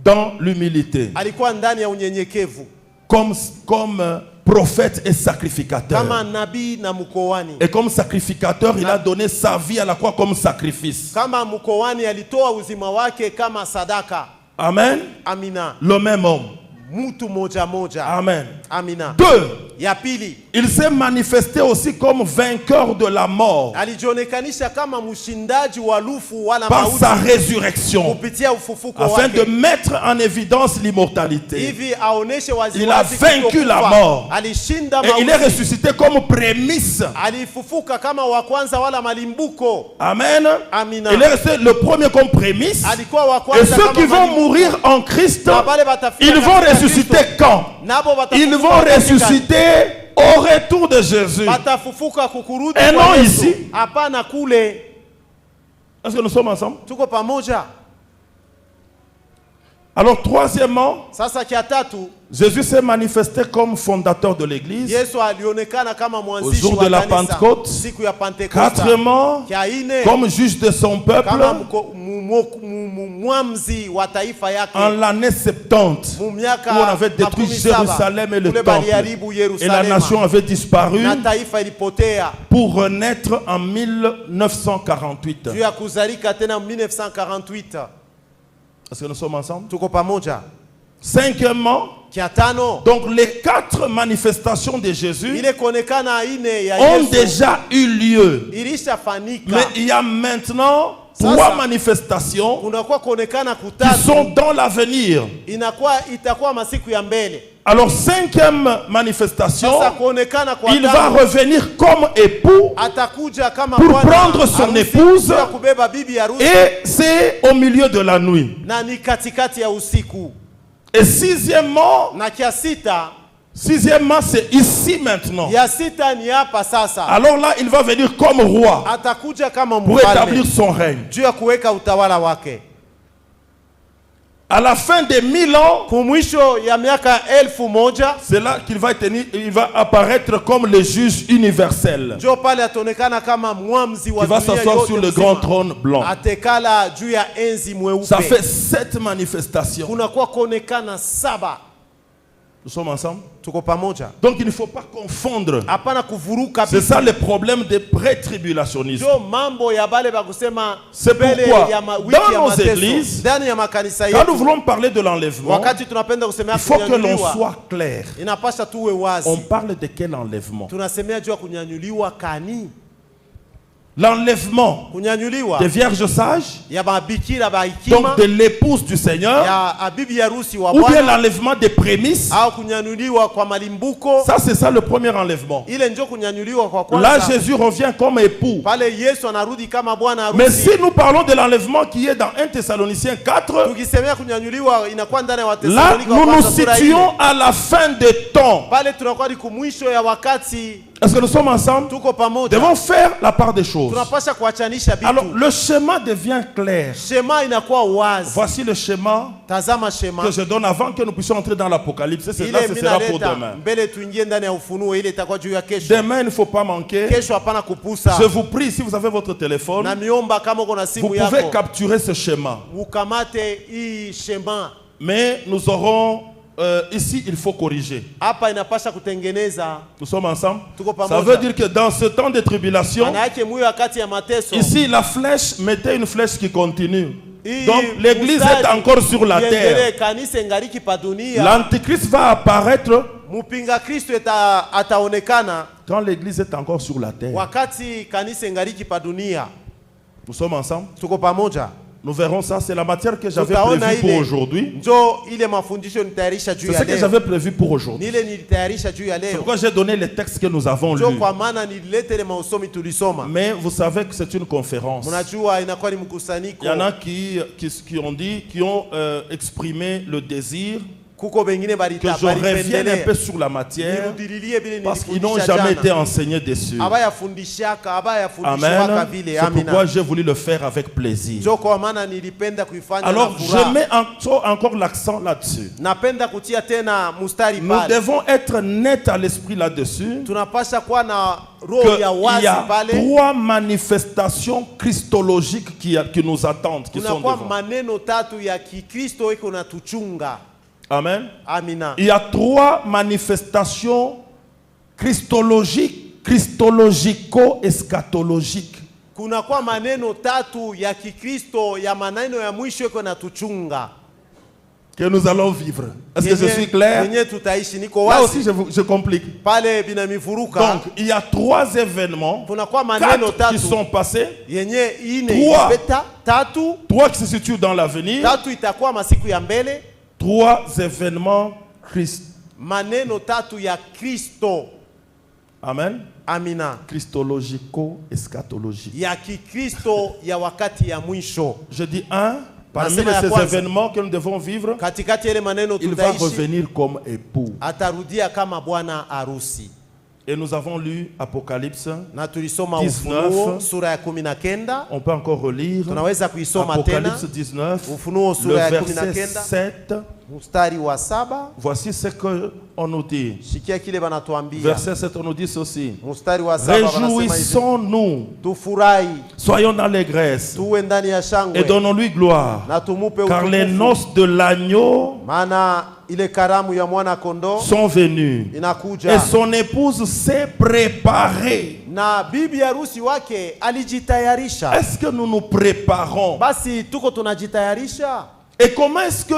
dans l'humilité, Alikuwa ndani ya unyenyekevu comme prophète et sacrificateur. kama nabii na mkoani. Et comme sacrificateur, il a donné sa vie à la croix comme sacrifice. Kama mkoani alitoa uzima wake kama sadaka. Amen. Amina. Le même homme. Mtu moja moja. Amen. Amina. 2. Ya pili, Il s'est manifesté aussi comme vainqueur de la mort alijionekanisha kama mshindaji wa lufu wala par mauti sa résurrection, kupitia ufufuko afin de wake. mettre en évidence l'immortalité. Hivi aoneshe wazi Il a wazi vaincu kutokufa. la mort. Alishinda Et il est mauti. ressuscité comme prémisse. Alifufuka kama wa kwanza wala malimbuko. Amen. Amina. Il est resté le premier comme prémisse. Alikuwa wa Et kwanza ceux kama qui vont malimbuko. mourir en Christ, Na bale batafika ils vont katika ressusciter Kristo. quand? Nabo batafufuka Ils vont katika- ressusciter au retour de Jésus. batafufuka kukurudi Et kwa non Yesu. ici. Hapana kule. Est-ce que nous sommes ensemble? Tuko pamoja. Alors, troisièmement, Sasa kia tatu, Jésus s'est manifesté comme fondateur de l'Église. Yesu alionekana kama mwanzishi jour wa de la kanisa. Pentecôte. Siku ya Pentekoste. Quatrièmement, Kia ine, comme juge de son peuple, kama mwamzi wa taifa yake. en l'année 70, Mu où miaka on avait détruit makumi saba, Jérusalem et le kule temple, baliharibu et la Yerusalema. nation avait disparu, Na taifa ilipotea pour renaître en 1948. juu ya kuzalika tena 1948. Est-ce que nous sommes ensemble? Tuko pamoja. Cinquièmement, Kia tano, donc les 4 manifestations de Jésus ile kuonekana ine ya ont Yesu déjà eu lieu. ilishafanika. Mais il y a maintenant Sasa, 3 manifestations kunakuwa kuonekana qui kutatu, sont dans l'avenir. itakuwa masiku ya mbele. Alors, 5e manifestation, Sasa kuonekana kwa il va tano, revenir comme époux atakuja kama pour bwana prendre son harusi, épouse. ya kubeba bibi harusi, Et c'est au milieu de la nuit. na ni katikati ya usiku. Et 6e, Na kia sita, c'est ici maintenant. ya sita ni hapa sasa. Alors là, il va venir comme roi Atakuja kama pour mfalme établir son règne. juu ya kuweka utawala wake. À la fin des 1000 ans, Kumwisho ya miaka 1000, c'est là qu'il va tenir, il va apparaître comme le juge universel njo pale ataonekana kama mwamzi wa qui va dunia s'asseoir yote sur le mzima. grand trône blanc. Atekala juu ya enzi mweupe. Ça fait 7 manifestations. Kunakuwa kuonekana saba. Nous sommes ensemble? Tuko pamoja. Donc il ne faut pas confondre. Hapana kuvuruka C'est bibi. ça le problème des pré-tribulationnistes. Njo mambo ya bale bakusema C'est mbele pourquoi, ya wiki dans ya nos mateso. églises, Ndani ya makanisa Quand nous yetu, voulons parler de l'enlèvement, wakati tunapenda kusemea il faut que l'on kunyanyuliwa, soit clair. inapasha tuwe On wazi. parle de quel enlèvement? Tunasemea juu ya kunyanyuliwa kani? L'enlèvement Kunyanyuliwa des vierges sages, ya mabikira ba hekima, donc de l'épouse du Seigneur, ya bibi harusi wa ou bien Bwana, l'enlèvement des prémices. au kunyanyuliwa kwa malimbuko. Ça, c'est ça le premier enlèvement. Ile njo kunyanyuliwa kwa Là, kwanza. Jésus revient comme époux. Pale Yesu anarudi kama bwana Mais harusi. si nous parlons de l'enlèvement qui est dans 1 Thessaloniciens 4, Tukisemea kunyanyuliwa inakuwa ndani ya là, Wathesalonika wa nous nous kwanza sura ile. situons à la fin des temps. Pale tunakuwa ni kumwisho ya wakati. Est-ce que nous sommes ensemble? Tuko Nous pamoja. devons faire la part des choses. Tunapasha kuachanisha Alors, vitu. le schéma devient clair. Shema inakuwa wazi. Voici le schéma Tazama shema. que je donne avant que nous puissions entrer dans l'Apocalypse. C'est là, Ile ce sera pour minaleta demain. mbele tuingie ndani ya ufunuo, ile itakuwa juu ya kesho. Demain, il ne faut pas manquer. Kesho hapana kupusa. Je vous prie, si vous avez votre téléphone, Na miomba kama uko na vous simu pouvez yako, capturer ce schéma. ukamate hii shema. Mais nous aurons ici, il faut corriger. Hapa inapasha kutengeneza. Nous sommes ensemble. Tuko Ça pamoja. veut dire que dans ce temps de tribulation, Maana yake mwi wakati ya mateso. ici, la flèche, mettez une flèche qui continue. Hii Donc, l'église mstari est encore sur la iendelee, terre. kanisa ingaliki pa dunia. L'antichrist va apparaître Mpinga Kristo ataonekana quand l'église est encore sur la terre. wakati kanisa ingaliki pa dunia. Nous sommes ensemble. Tuko pamoja. Nous verrons ça. C'est la matière que j'avais Tutaona prévue pour ile. aujourd'hui. Njo ile mafundisho nitayarisha juu C'est ya ce que leo. j'avais prévu pour aujourd'hui. Nile nilitayarisha juu ya C'est leo. pourquoi j'ai donné les textes que nous avons Njo lus. kwa maana nililete ile mausomi tulisoma. Mais vous savez que c'est une conférence. Mnajua inakuwa ni mkusanyiko. Il y en a qui ont dit, qui ont exprimé le désir Kuko bengine que je revienne un peu sur la matière nirudililie vile parce qu'ils n'ont nilifundisha jamais été jana. enseignés dessus. Abaya fundishaka Amen. vile. C'est Amina. pourquoi j'ai voulu le faire avec plaisir. Njo kwa maana nilipenda kuifanya Alors na je furaha. mets encore l'accent là-dessus. Napenda kutia tena mustari Nous pale. devons être nets à l'esprit là-dessus. Tunapasha kuwa na roho ya Il y wazi a pale. 3 manifestations christologiques qui nous attendent, qui sont Kunakuwa devant. maneno tatu ya Kikristo iko na tuchunga. Amen. Amina. Il y a 3 manifestations christologiques, christologico-eschatologiques. Kunakuwa maneno tatu ya Kikristo ya maneno ya mwisho iko na tuchunga. Que nous allons vivre. Est-ce que je suis clair? Yenye tutaishi niko Là wazi. aussi, je complique. Pale binamifuruka. Donc, il y a 3 événements, Kunakuwa maneno 4 qui tatu sont passés, yenye ine 3. ilipita, tatu 3 qui se situent dans l'avenir, tatu itakuwa masiku ya mbele. 3 événements Christ. Maneno tatu ya Kristo. Amen. Amina. Christologico-eschatologique. Ya Kikristo ya wakati ya mwisho. Je dis parmi Nasema ya ces kwanza. événements que nous devons vivre, Katikati ya ile maneno il va tutaishi, revenir comme époux. atarudia kama bwana harusi. Et nous avons lu Apocalypse. Na tulisoma 19. Ufunuo sura ya 19. On peut encore relire Tunaweza kuisoma tena. Apocalypse 19, Ufunuo le sura ya verset 19. 7. Mstari wa 7. Voici ce qu'on nous dit. Shikia kile banatuambia. Verset 7, on nous dit ceci. Mstari wa 7 wanasema hivi. Réjouissons-nous, Tufurahi, soyons dans l'allégresse tuwe ndani ya shangwe. et donnons-lui gloire. Na tumupe Car les utukufu. noces de l'agneau Maana ile karamu ya mwana kondoo sont venues. Et inakuja. son épouse s'est préparée. Na bibi harusi wake alijitayarisha. Est-ce que nous nous préparons? Basi tuko tunajitayarisha. Et comment est-ce que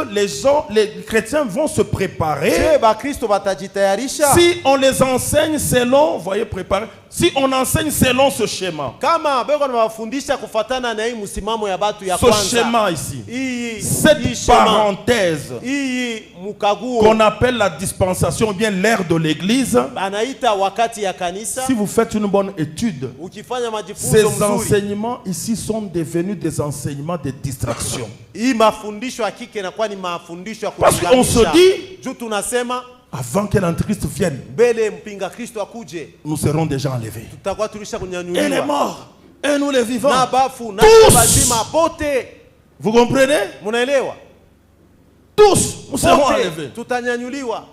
les chrétiens vont se préparer Je bakristo batajitayarisha. si on les enseigne selon, voyez, préparer, si on enseigne selon ce schéma? Kama beko nawafundisha kufatana na hii msimamo ya batu ya Ce kwanza. schéma ici, Hii cette shema. parenthèse Hii mukaguo qu'on appelle la dispensation, ou bien l'ère de l'église, anaita wakati ya kanisa. si vous faites une bonne étude, Ukifanya majifunzo ces mzuri. enseignements ici sont devenus des enseignements de distraction. Hii mafundisho ya kike inakuwa ni mafundisho ya Parce qu'on se dit, juu tunasema avant que l'Antichrist vienne, mbele mpinga Kristo akuje nous serons déjà enlevés. tutakuwa tulisha Et les kunyanyuliwa. morts, et nous les vivants. Na bafu na Tous. bazima bote. Vous comprenez? Munaelewa? Tous, nous serons Bote enlevés. tutanyanyuliwa.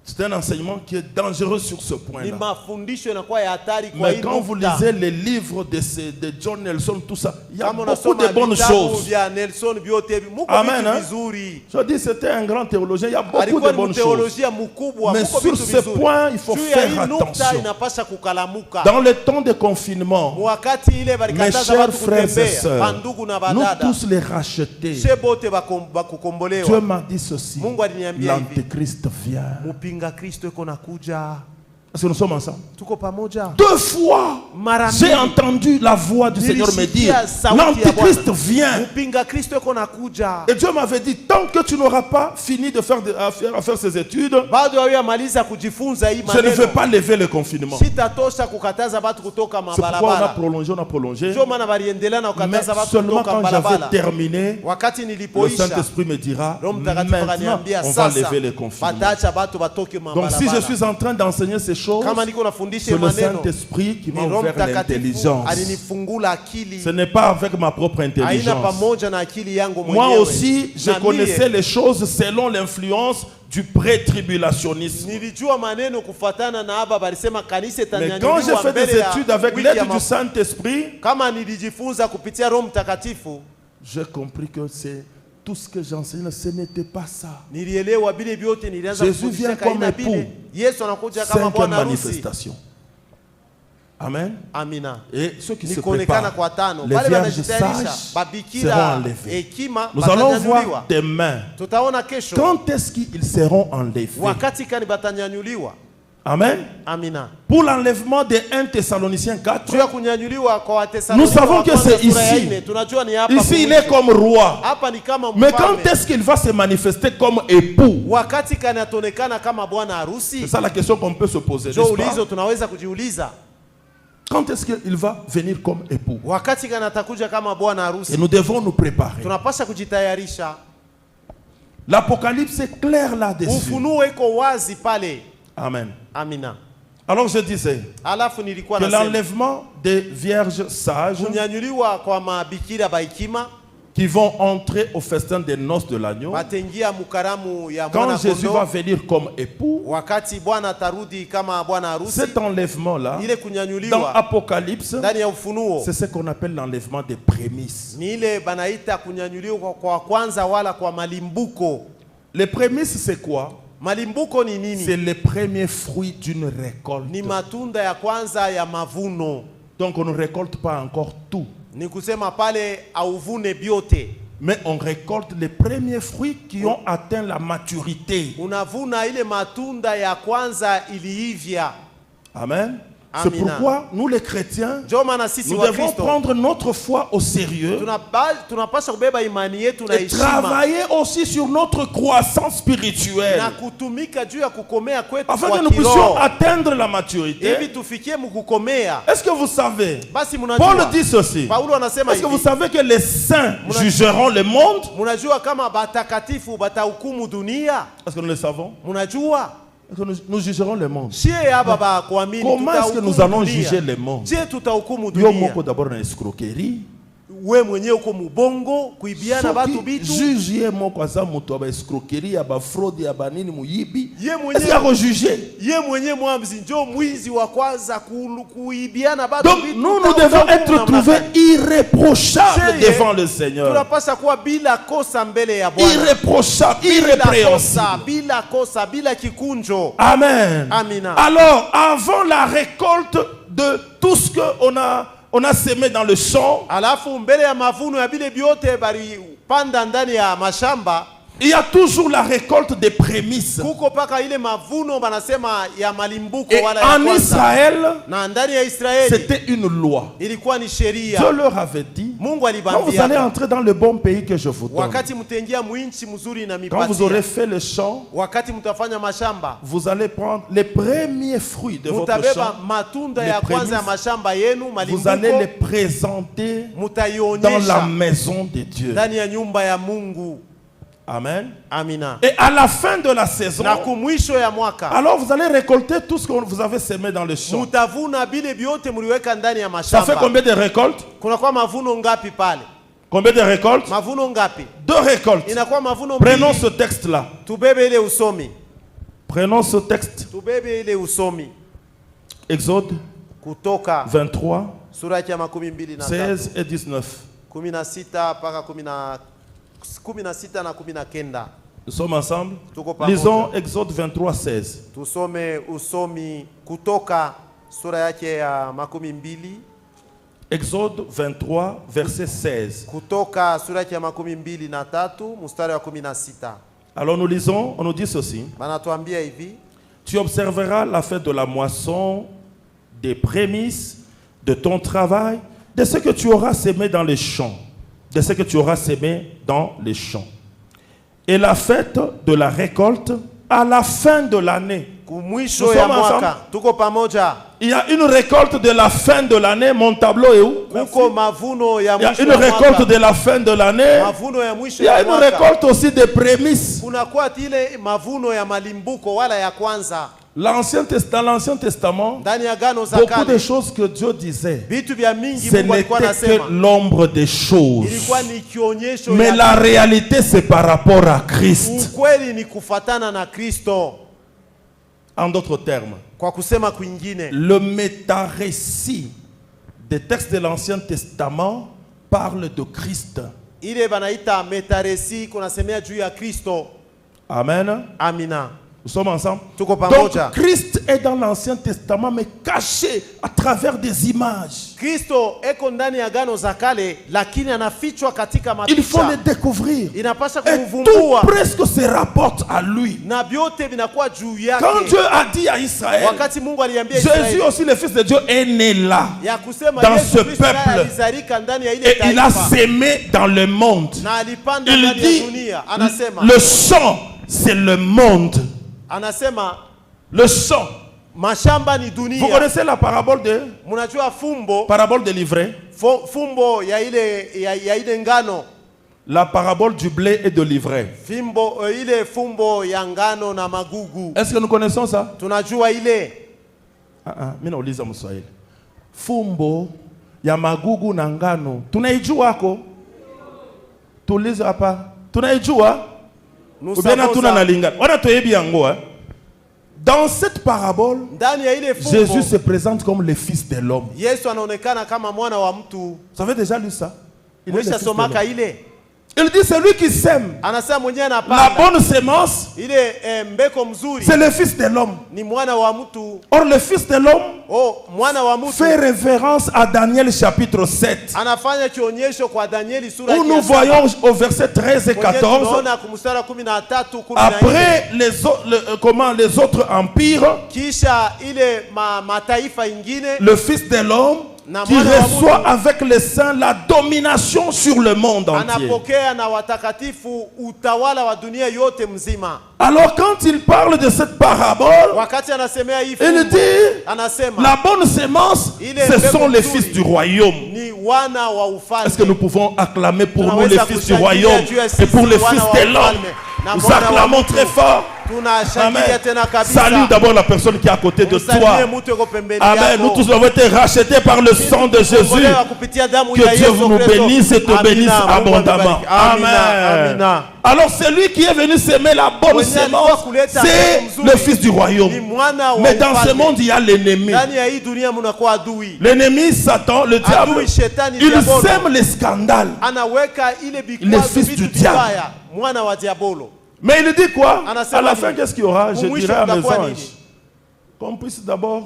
C'est un enseignement qui est dangereux sur ce Ni point-là. mafundisho yanakuwa ya hatari kwa Mais hii quand vous nukta. lisez les livres de John Nelson, tout ça, il y a Kama beaucoup unasoma de bonnes vitabu choses. vya Nelson vyote hivi muko Amen, vitu hein? vizuri. Je dis, c'était un grand théologien, il y a beaucoup Alikuwa de ni bonnes choses. mteolojia mkubwa, Mais muko sur vitu ce vizuri. point, il faut Juu ya faire hii nukta attention. inapasha kukalamuka. Dans le temps de confinement, Wakati ile mes balikataza chers watu frères et kutembea, sœurs, bandugu na nous badada. tous les rachetés, She bote Dieu bakukombolewa. m'a dit ceci, Mungu aliniambia hivi. l'Antéchrist vient. Mpinga Kristo iko nakuja. Est-ce que nous sommes ensemble? Tuko pamoja. 2 fois, Mara j'ai mbili. entendu la voix du Seigneur me dire, Nilisikia sauti ya l'Antéchrist Bwana. vient. Mpinga Kristo iko nakuja. Et Dieu m'avait dit, tant que tu n'auras pas fini de faire, à faire ces études, Bado hawamaliza kujifunza hii je ne vais maneno. pas lever le confinement. Sitatosha kukataza watu kutoka C'est pourquoi on a mabarabara. prolongé. Ndio maana baliendelea na Mais kukataza watu seulement kutoka quand j'avais barabara. terminé, Wakati le nilipoisha, Saint-Esprit me dira, Roho Mtakatifu maintenant, akaniambia on va sasa lever le confinement. bataacha watu batoke Donc si je mabarabara. suis en train d'enseigner ces choses, Kama niko nafundisha c'est le maneno, Saint-Esprit qui m'a ni Roho ouvert Mtakatifu l'intelligence. alinifungula akili. Ce n'est pas avec ma propre Haina intelligence. pamoja na akili yangu Moi mwenyewe. aussi, je Na connaissais mie, les choses selon l'influence du pré-tribulationnisme. nilijua maneno kufatana na haba balisema kanisa Mais quand j'ai itanyanyuliwa fait des mbele ya études avec wiki ya l'aide du mafu- Saint-Esprit, Kama nilijifunza kupitia Roho Mtakatifu, j'ai compris que c'est tout ce que j'enseignais, ce n'était pas ça. Nilielewa bile biote nilianza Jésus vient kufundisha comme kaina époux. bile. Yesu anakuja kama Cinquième bwana harusi. manifestation. Amen. Amina. Et ceux qui se Nikuonekana préparent, kwa tano. les Bale vierges wanajitayarisha, sages seront babikira enlevées. hekima Nous allons batanyanyuliwa. voir demain Tutaona kesho quand est-ce qu'ils seront enlevés. wakati kani batanyanyuliwa. Amen. Amina. Pour l'enlèvement de 1 Thessaloniciens 4, Juu ya kunyanyuliwa kwa nous Wathesalonike savons wa que kwanza c'est sura ya ici. 4, tunajua ni hapa. Ici, il mwisho. est comme roi. Hapa ni kama Mais mfalme. quand est-ce qu'il va se manifester comme époux? Wakati kani ataonekana kama bwana C'est harusi. ça la question qu'on peut se poser. Jo N'est-ce pas? ulizo tunaweza kujiuliza. Quand est-ce qu'il va venir comme époux? Wakati kani atakuja kama bwana Et harusi. nous devons nous préparer. Tunapasha kujitayarisha. L'Apocalypse est clair là-dessus. Ufunuo iko wazi pale. Amen. Amina. Alors je disais Alafu nilikuwa que nasema l'enlèvement des vierges sages kunyanyuliwa kwa mabikira baikima qui vont entrer au festin des noces de l'agneau, batengia mukaramu ya quand mwana Jésus va kondo. venir comme époux, Wakati bwana atarudi kama bwana harusi, cet enlèvement-là, ile dans kunyanyuliwa Apocalypse, ndani ya Ufunuo c'est ce qu'on appelle l'enlèvement des prémices. ni ile banaita kunyanyuliwa kwa kwanza wala kwa malimbuko. Les prémices, c'est quoi? Malimbuko ni C'est nini? les premiers fruits d'une récolte. Ni matunda ya kwanza ya mavuno. Donc on ne récolte pas encore tout, Ni kusema pale auvune biote, mais on récolte les premiers fruits qui ont atteint la maturité. unavuna ile matunda ya kwanza iliivya. Amen. C'est Amina. pourquoi nous les chrétiens, Ndio maana sisi nous wa devons Kristo prendre notre foi au sérieux tunapaswa kubeba imani yetu na et heshima travailler aussi sur notre croissance spirituelle na kutumika juu ya kukomea kwetu afin kwa que nous puissions kiroho atteindre la hivi maturité. tufikie mkukomea. Est-ce que vous savez, Basi Paul mnajua dit ceci, Paulo anasema est-ce que vous hivi, savez que les saints jugeront le monde? mnajua kama batakatifu batahukumu dunia? Est-ce que nous le savons? Mnajua Est-ce que nous jugerons le monde? sie hapa ba kuamini Comment est-ce que nous allons juger le monde? Je tutahukumu Yo dunia. moko d'abord na escroquerie. We mwenyewe uko mubongo kuibiana batu bitu. Juge ye moko aza moto aba escroquerie aba fraude ya banini muyibi. Ye Est-ce qu'il a mwenyewe rejuger? ye mwenyewe mwamzi njo mwizi wa kwanza kuibiana batu Donc bitu. nous devons être trouvés irréprochables Cheye, devant le Seigneur. tunapaswa kuwa bila kosa mbele ya Bwana. Irréprochables, Bila kosa, irrépréhensibles. bila kosa, bila kikunjo. Amen. Amina. Alors, avant la récolte de tout ce qu'on a semé dans le champ, Alafu mbele ya mavuno ya bile biote bali panda ndani ya mashamba, il y a toujours la récolte des prémices. kuko paka ile mavuno banasema ya malimbuko Et wala ya en kwanza. Israël, Na ndani ya Israeli c'était une loi. ilikuwa ni sheria. Dieu leur avait dit, Mungu quand vous allez alibambia entrer dans le bon pays que je vous donne, wakati mtengia mwinchi mzuri na quand vous aurez mipatia, fait le champ, wakati mtafanya mashamba, vous allez prendre les premiers fruits de votre mutabeba champ, matunda les ya kwanza ya prémices, mashamba yenu, vous allez les malimbuko présenter dans la mutaionyesha maison de Dieu. ndani ya nyumba ya Mungu. Amen. Amina. Et à la fin de la saison, Na kumwisho ya mwaka alors vous allez récolter tout ce que vous avez semé dans le champ. mutavuna bile biote mliweka ndani ya Ça fait mashamba. combien de récoltes? Kunakuwa mavuno ngapi pale? Combien de récoltes? Mavuno ngapi? 2 récoltes. Inakuwa mavuno Prenons ce mbili. texte-là. Tubebe ile usomi. Prenons ce texte. Tubebe ile usomi. Exode Kutoka 23, sura ya 23, 16 et 19. 16 mpaka 16 na 19. Nous sommes ensemble. Tuko pamoja. Lisons Exode 23, 16. Tusome usomi kutoka sura yake ya 22. Exode 23, verset 16. Kutoka sura yake ya 23 mstari wa 16. Alors nous lisons, on nous dit ceci. Banatuambia hivi, Tu observeras la fête de la moisson, des prémices, de ton travail, de ce que tu auras semé dans les champs. De ce que tu auras semé dans les champs. Et la fête de la récolte à la fin de l'année. kumwisho Nous ya sommes mwaka. ensemble. Tuko pamoja. Il y a une récolte de la fin de l'année. Mon tableau est où? Kuko mavuno ya Il y a mwisho une ya mwaka. récolte de la fin de l'année. Mavuno ya mwisho Il y a ya une mwaka. récolte aussi des prémices. Kunakuwa ile mavuno ya malimbuko wala ya kwanza. Dans l'Ancien Testament, Ndani ya gano za beaucoup de kale choses que Dieu disait, vitu vya mingi ce Mungu alikuwa n'était anasema que l'ombre des choses. ilikuwa ni kionyesho Mais ya la réalité, c'est par rapport à Christ. ukweli ni kufatana na Kristo. En d'autres termes, Kwa kusema kwingine, le méta-récit des textes de l'Ancien Testament parle de Christ. ile banaita metaresi kunasemea juu ya Kristo. Amen. Amina. Nous sommes ensemble. Tuko Donc pamoja. Christ est dans l'Ancien Testament mais caché à travers des images. Kristo eko ndani ya Agano za Kale lakini anafichwa katika Il faut le mapicha. découvrir. Inapasha Et tout kumvumbua presque se rapporte à lui. na vyote vinakuwa juu Quand yake. Dieu a dit à Israël, Wakati Mungu aliambia Jésus Israeli aussi le Fils de Dieu est né là. ya kusema dans Yesu ce Kristo naye peuple. alizalika ndani ya ile Et il a taifa sémé dans le monde. na alipanda Il ndani ya dit, dunia. Anasema le champ c'est le monde. anasema Le champ. mashamba ni Vous dunia. connaissez la parabole Mnajua de l'ivraie? fumbo ya ile ngano, La parabole du blé et de l'ivraie. ile fumbo ya ngano na magugu. Est-ce que nous connaissons ça? Tunajua ile Mimi nauliza Mswahili. Fumbo ya magugu na ngano. Tunaijua ko? Tuliza hapa. Tunaijua? Nous Ubiana savons tuna ça. na lingana. Wana toyebi yango hein? Dans cette parabole, Ndani ya ile Jésus fumbo se présente comme le fils de l'homme. Yesu anaonekana kama mwana wa mtu. Vous avez déjà lu ça? Il est le Mwisha fils de l'homme. somaka ile. Il dit celui qui sème Anasema mwenyewe la anapanda bonne sémence, ile mbeko mzuri c'est le fils de l'homme. ni mwana wa mtu. Or le fils de l'homme Mwana wa mtu fait référence à Daniel chapitre 7. anafanya kionyesho kwa Danieli sura Où ya nous 7. voyons au verset 13 et 14, Tunaona kumstari 13 14. après les autres empires, Kisha ile mataifa ingine le fils de l'homme qui reçoit avec les saints la domination sur le monde entier. anapokea na watakatifu utawala wa dunia yote mzima. Alors quand il parle de cette parabole, Wakati anasemea hii il fumbo, dit anasema la bonne sémence, ce sont les fils du royaume. ni wana wa ufalme. Est-ce que nous pouvons acclamer pour nous les Tunaweza fils du kushangilia royaume juu ya et sisi pour les wana fils wa de l'homme? ufalme na Nous mwana wa acclamons mtu. très fort. Tunashangilia Amen. tena kabisa. Salue d'abord la personne qui est à côté de Msalimie toi. mtu yuko pembeni Amen. yako. Nous tous avons été rachetés par le sang de Jésus. Tumekombolewa kupitia damu Que ya Dieu Yesu nous Kristo. bénisse et te Amina. bénisse Mungu abondamment. amebariki. Amina. Amen. Amina. Alors celui qui est venu semer la bonne Mwenye sémence, alikuwa kuleta c'est mbegu mzuri le fils du royaume. ni mwana wa Mais dans ce ufalme. monde, il y a l'ennemi. Ndani ya hii dunia mnakuwa adui. L'ennemi, Satan, le diable, Adui shetani il diabolo. sème les scandales. Anaweka ile Le bikwazo fils vitu du diable. vibaya, mwana wa diabolo. Mais il dit quoi? Anasema À la nini? fin, qu'est-ce qu'il y aura? Je Mwisho dirai à mes kutakuwa anges nini? qu'on puisse d'abord,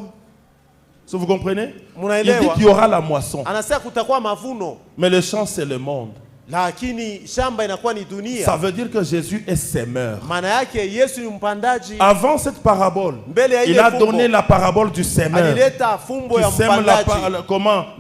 si vous comprenez, il dit Munaelewa? qu'il y aura la moisson. Anasema kutakuwa mavuno, Mais le champ, c'est le monde. lakini shamba inakuwa ni dunia. Ça veut dire que Jésus est semeur. Maana yake Yesu ni mpandaji. Avant cette parabole, Mbele ya ile il a fumbo, donné la parabole du semeur. alileta fumbo Qui ya sème mpandaji.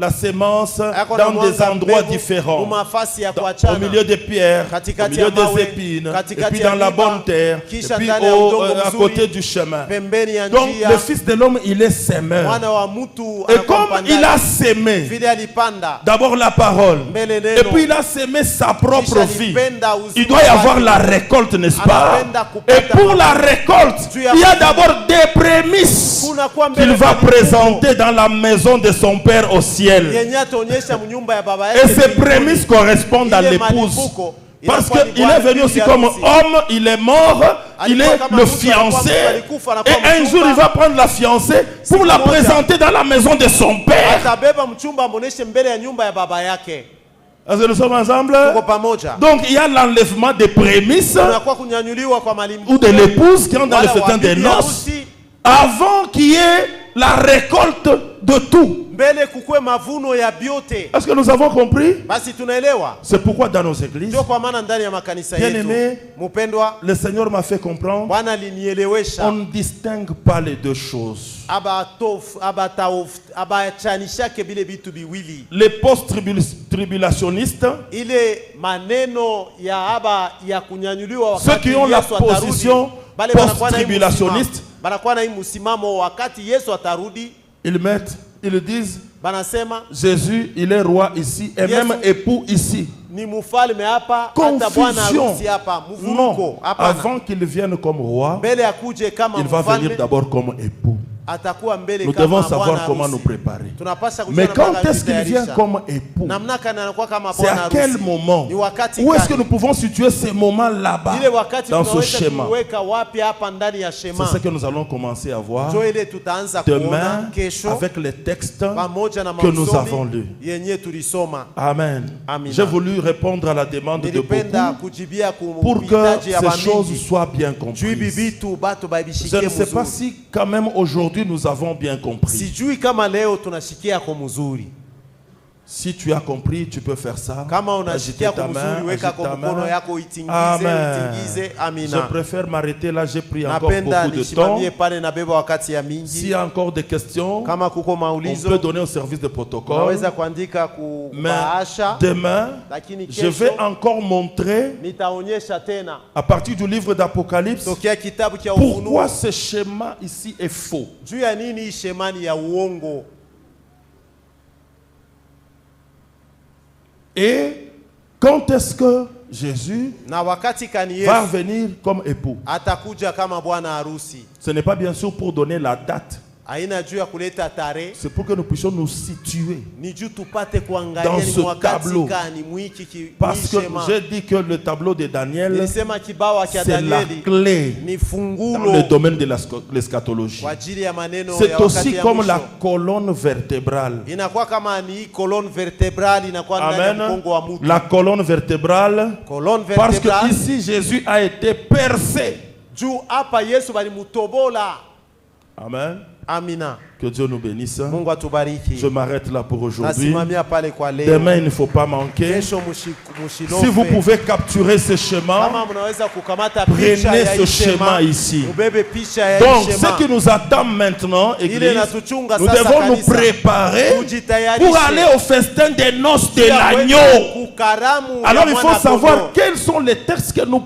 la sémence Ako dans des anamwaga endroits mbegu différents. mumafasi ya Au kuachana. milieu des pierres, au Katikati milieu ya des mawe, épines, et katikati puis ya dans la miba, bonne terre, et kisha puis ndani ya udongo à mzuri, côté du chemin. pembeni ya Donc njia. le Fils de l'homme, il est semeur. Mwana wa mtu Et anakuwa comme mpandaji. il a sémé, Vile alipanda d'abord la parole, mbele et neno, puis il a sémé sa propre kisha vie. alipenda uzima Il doit y avoir wake. la récolte, n'est-ce pas? Anapenda kupata Et pour la mavuno. récolte, Juu ya il y a mavuno. d'abord des prémices Kuna kwa mbele qu'il va malimbuko. présenter dans la maison de son Père au ciel. Yenye ataonyesha mnyumba ya baba Et yake ces mbinguni. prémices correspondent à Ile l'épouse. malimbuko Parce inakuwa ni qu'il est bwana venu bibi aussi ya comme harusi. homme, il est mort, il Alikuwa est kama le mtu, fiancé. alikufa, Et anakuwa un mchumba. jour, il va prendre la fiancée pour la moja. présenter dans la maison de son Père. Atabeba mchumba amuoneshe mbele ya nyumba ya baba yake. Est-ce que nous sommes ensemble? Tuko pamoja. Donc il y a l'enlèvement des prémices Unakuwa kunyanyuliwa kwa malimbuko. ou de l'épouse qui entre dans le Wala wa festin des bibi noces harusi, avant qu'il y ait la récolte de tout. mbele kukue mavuno ya biote. Est-ce que nous avons compris? Basi tunaelewa. C'est pourquoi dans nos églises, Ndio kwa maana ndani ya makanisa Bien yetu, aimé, mpendwa, le Seigneur m'a fait comprendre, Bwana alinielewesha on ne distingue pas les deux choses. abachanishake bile vitu biwili. Les post-tribulationnistes, Ile maneno ya kunyanyuliwa ceux wakati qui ont la Yesu atarudi, position bale banakuwa na hii post-tribulationniste, msimamo. Banakuwa na hii msimamo wakati Yesu atarudi, ils disent, banasema Jésus, il est roi ici et Yesu même époux ici. ni mfalme hapa, hata bwana Confusion. harusi hapa, Non, mvuruko hapana. avant qu'il vienne comme roi, Mbele akuje kama il va venir mfalme, d'abord comme époux. atakuwa mbele Nous kama devons bwana savoir comment harusi. nous préparer. Tunapaswa kujua Mais namna quand gani est-ce qu'il vient kujitayarisha. comme époux? Namna gani anakuwa kama C'est bwana à quel harusi? moment? Ni wakati Où est-ce que gani? nous pouvons situer ces moments là-bas Ile wakati dans ce tunaweza schéma? kuweka wapi hapa ndani ya C'est shema? ce que nous allons commencer à voir Ndio ile tutaanza kuona demain kesho avec les textes pamoja na que nous avons masomo lus. yenye tulisoma. Amen. Amina. J'ai voulu répondre à la demande de Nilipenda beaucoup kujibia pour que kuhitaji ya ces choses bamingi. soient bien Juu comprises. bibitu batu Je baibishikie ne sais pas mzuri. si quand même aujourd'hui nous avons bien compris. Sijui kama leo tunashikia kwa mzuri. Si tu as compris, tu peux faire ça. Kama Agiter unashikia ta kwa main, mzuri, weka agite kwa ta mkono main. yako itingize, Amen. itingize. Je Amina. préfère m'arrêter là, j'ai pris encore Napenda beaucoup de temps. nisimamie pale na beba wakati ya S'il mingi. y a encore des questions, Kama kuko on peut maulizo, donner au service de protocole. unaweza kuandika ku Mais bahasha. demain, Lakini je vais kesho encore montrer nitaonyesha tena à partir du livre d'Apocalypse tokea kitabu cha pourquoi Ufunuo ce schéma ici est faux. juu ya nini hii shemani ya uongo. Et quand est-ce que Jésus Na wakati kani va Yesu venir comme époux? atakuja kama bwana harusi. Ce n'est pas bien sûr pour donner la date. Haina juu ya kuleta tarehe, C'est pour que nous puissions nous situer. ni juu tupate kuangalia Dans ni ce wakati tableau. gani mwiki Parce que shema. j'ai dit que le tableau de Daniel, Nilisema kibawa cha c'est la Danieli clé ni dans fungulo le domaine de l'eschatologie. kwa ajili ya maneno ya C'est wakati aussi ya comme mwisho. la colonne vertébrale. Inakuwa kama ni colonne vertébrale inakuwa ndani ya Amen. mkongo wa mtu. La colonne vertébrale. Colonne Parce que vertébrale ici, Jésus a été percé. juu hapa Yesu balimutobola. Amen. Amina. Que Dieu nous bénisse. Mungu atubariki. Je m'arrête là pour aujourd'hui. Nasimamia pale kwa leo. Demain, il ne faut pas manquer. Kesho mushilofe. Si vous pouvez capturer ce schéma, Kama mnaweza kukamata picha prenez ya ce hii schéma shema, ici. ubebe picha ya Donc, hii ce shema. qui nous attend maintenant, Ile Église, natuchunga nous sasa devons nous kanisa. préparer Kujitayarishe. pour aller au festin des noces de Ili l'agneau. aweze kukaramu Alors, ya il faut mwana savoir kondoo. quels sont les textes que nous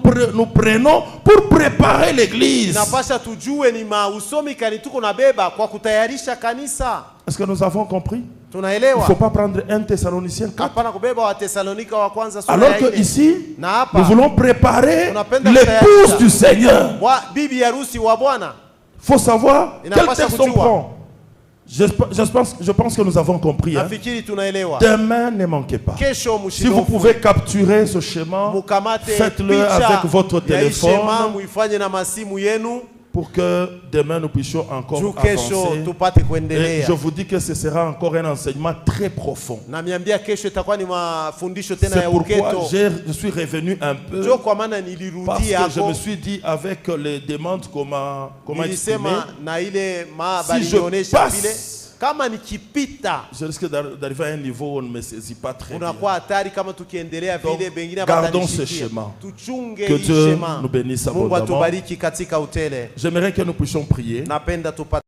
prenons pour préparer l'Église. Inapasha tujue ni mausomi kani tuko nabeba kwa kutayarisha kanisa. Est-ce que nous avons compris? Il ne Tunaelewa? faut pas prendre 1 Thessaloniciens 4. Hapana kubeba wa Thessalonika wa kwanza sura Alors ya que 4. ici, Na hapa nous voulons préparer tunapenda l'épouse kutayarisha du Seigneur. bibi harusi wa Bwana. Il faut savoir Il quel n'a pas texte sa on couture. prend. Je pense que nous avons compris. Hein. Nafikiri tunaelewa. Demain, ne manquez pas. Kesho Si vous mushilofu. pouvez capturer ce schéma, Mukamate faites-le picha avec votre ya hii shema, téléphone muifanye na masimu yenu pour que demain nous puissions encore juu kesho avancer. tupate Et kuendelea. je vous dis que ce sera encore un enseignement très profond. Namiambia kesho itakuwa ni mafundisho tena C'est ya pourquoi uketo. je suis revenu un peu. Ndio kwa maana Parce nilirudia que je hapo. me suis dit avec les demandes comment exprimer, Nilisema na ile Si je balinionyesha passe, vile kama nikipita je risque d'arriver à un niveau où on ne me saisit pas très bien. unakuwa hatari kama tukiendelea Donc, vile bengine gardons ce batanishikia. schéma. Tuchunge Que hii Dieu shema. nous bénisse Mungu abondamment. atubariki katika utele. J'aimerais que nous puissions prier. Napenda tupate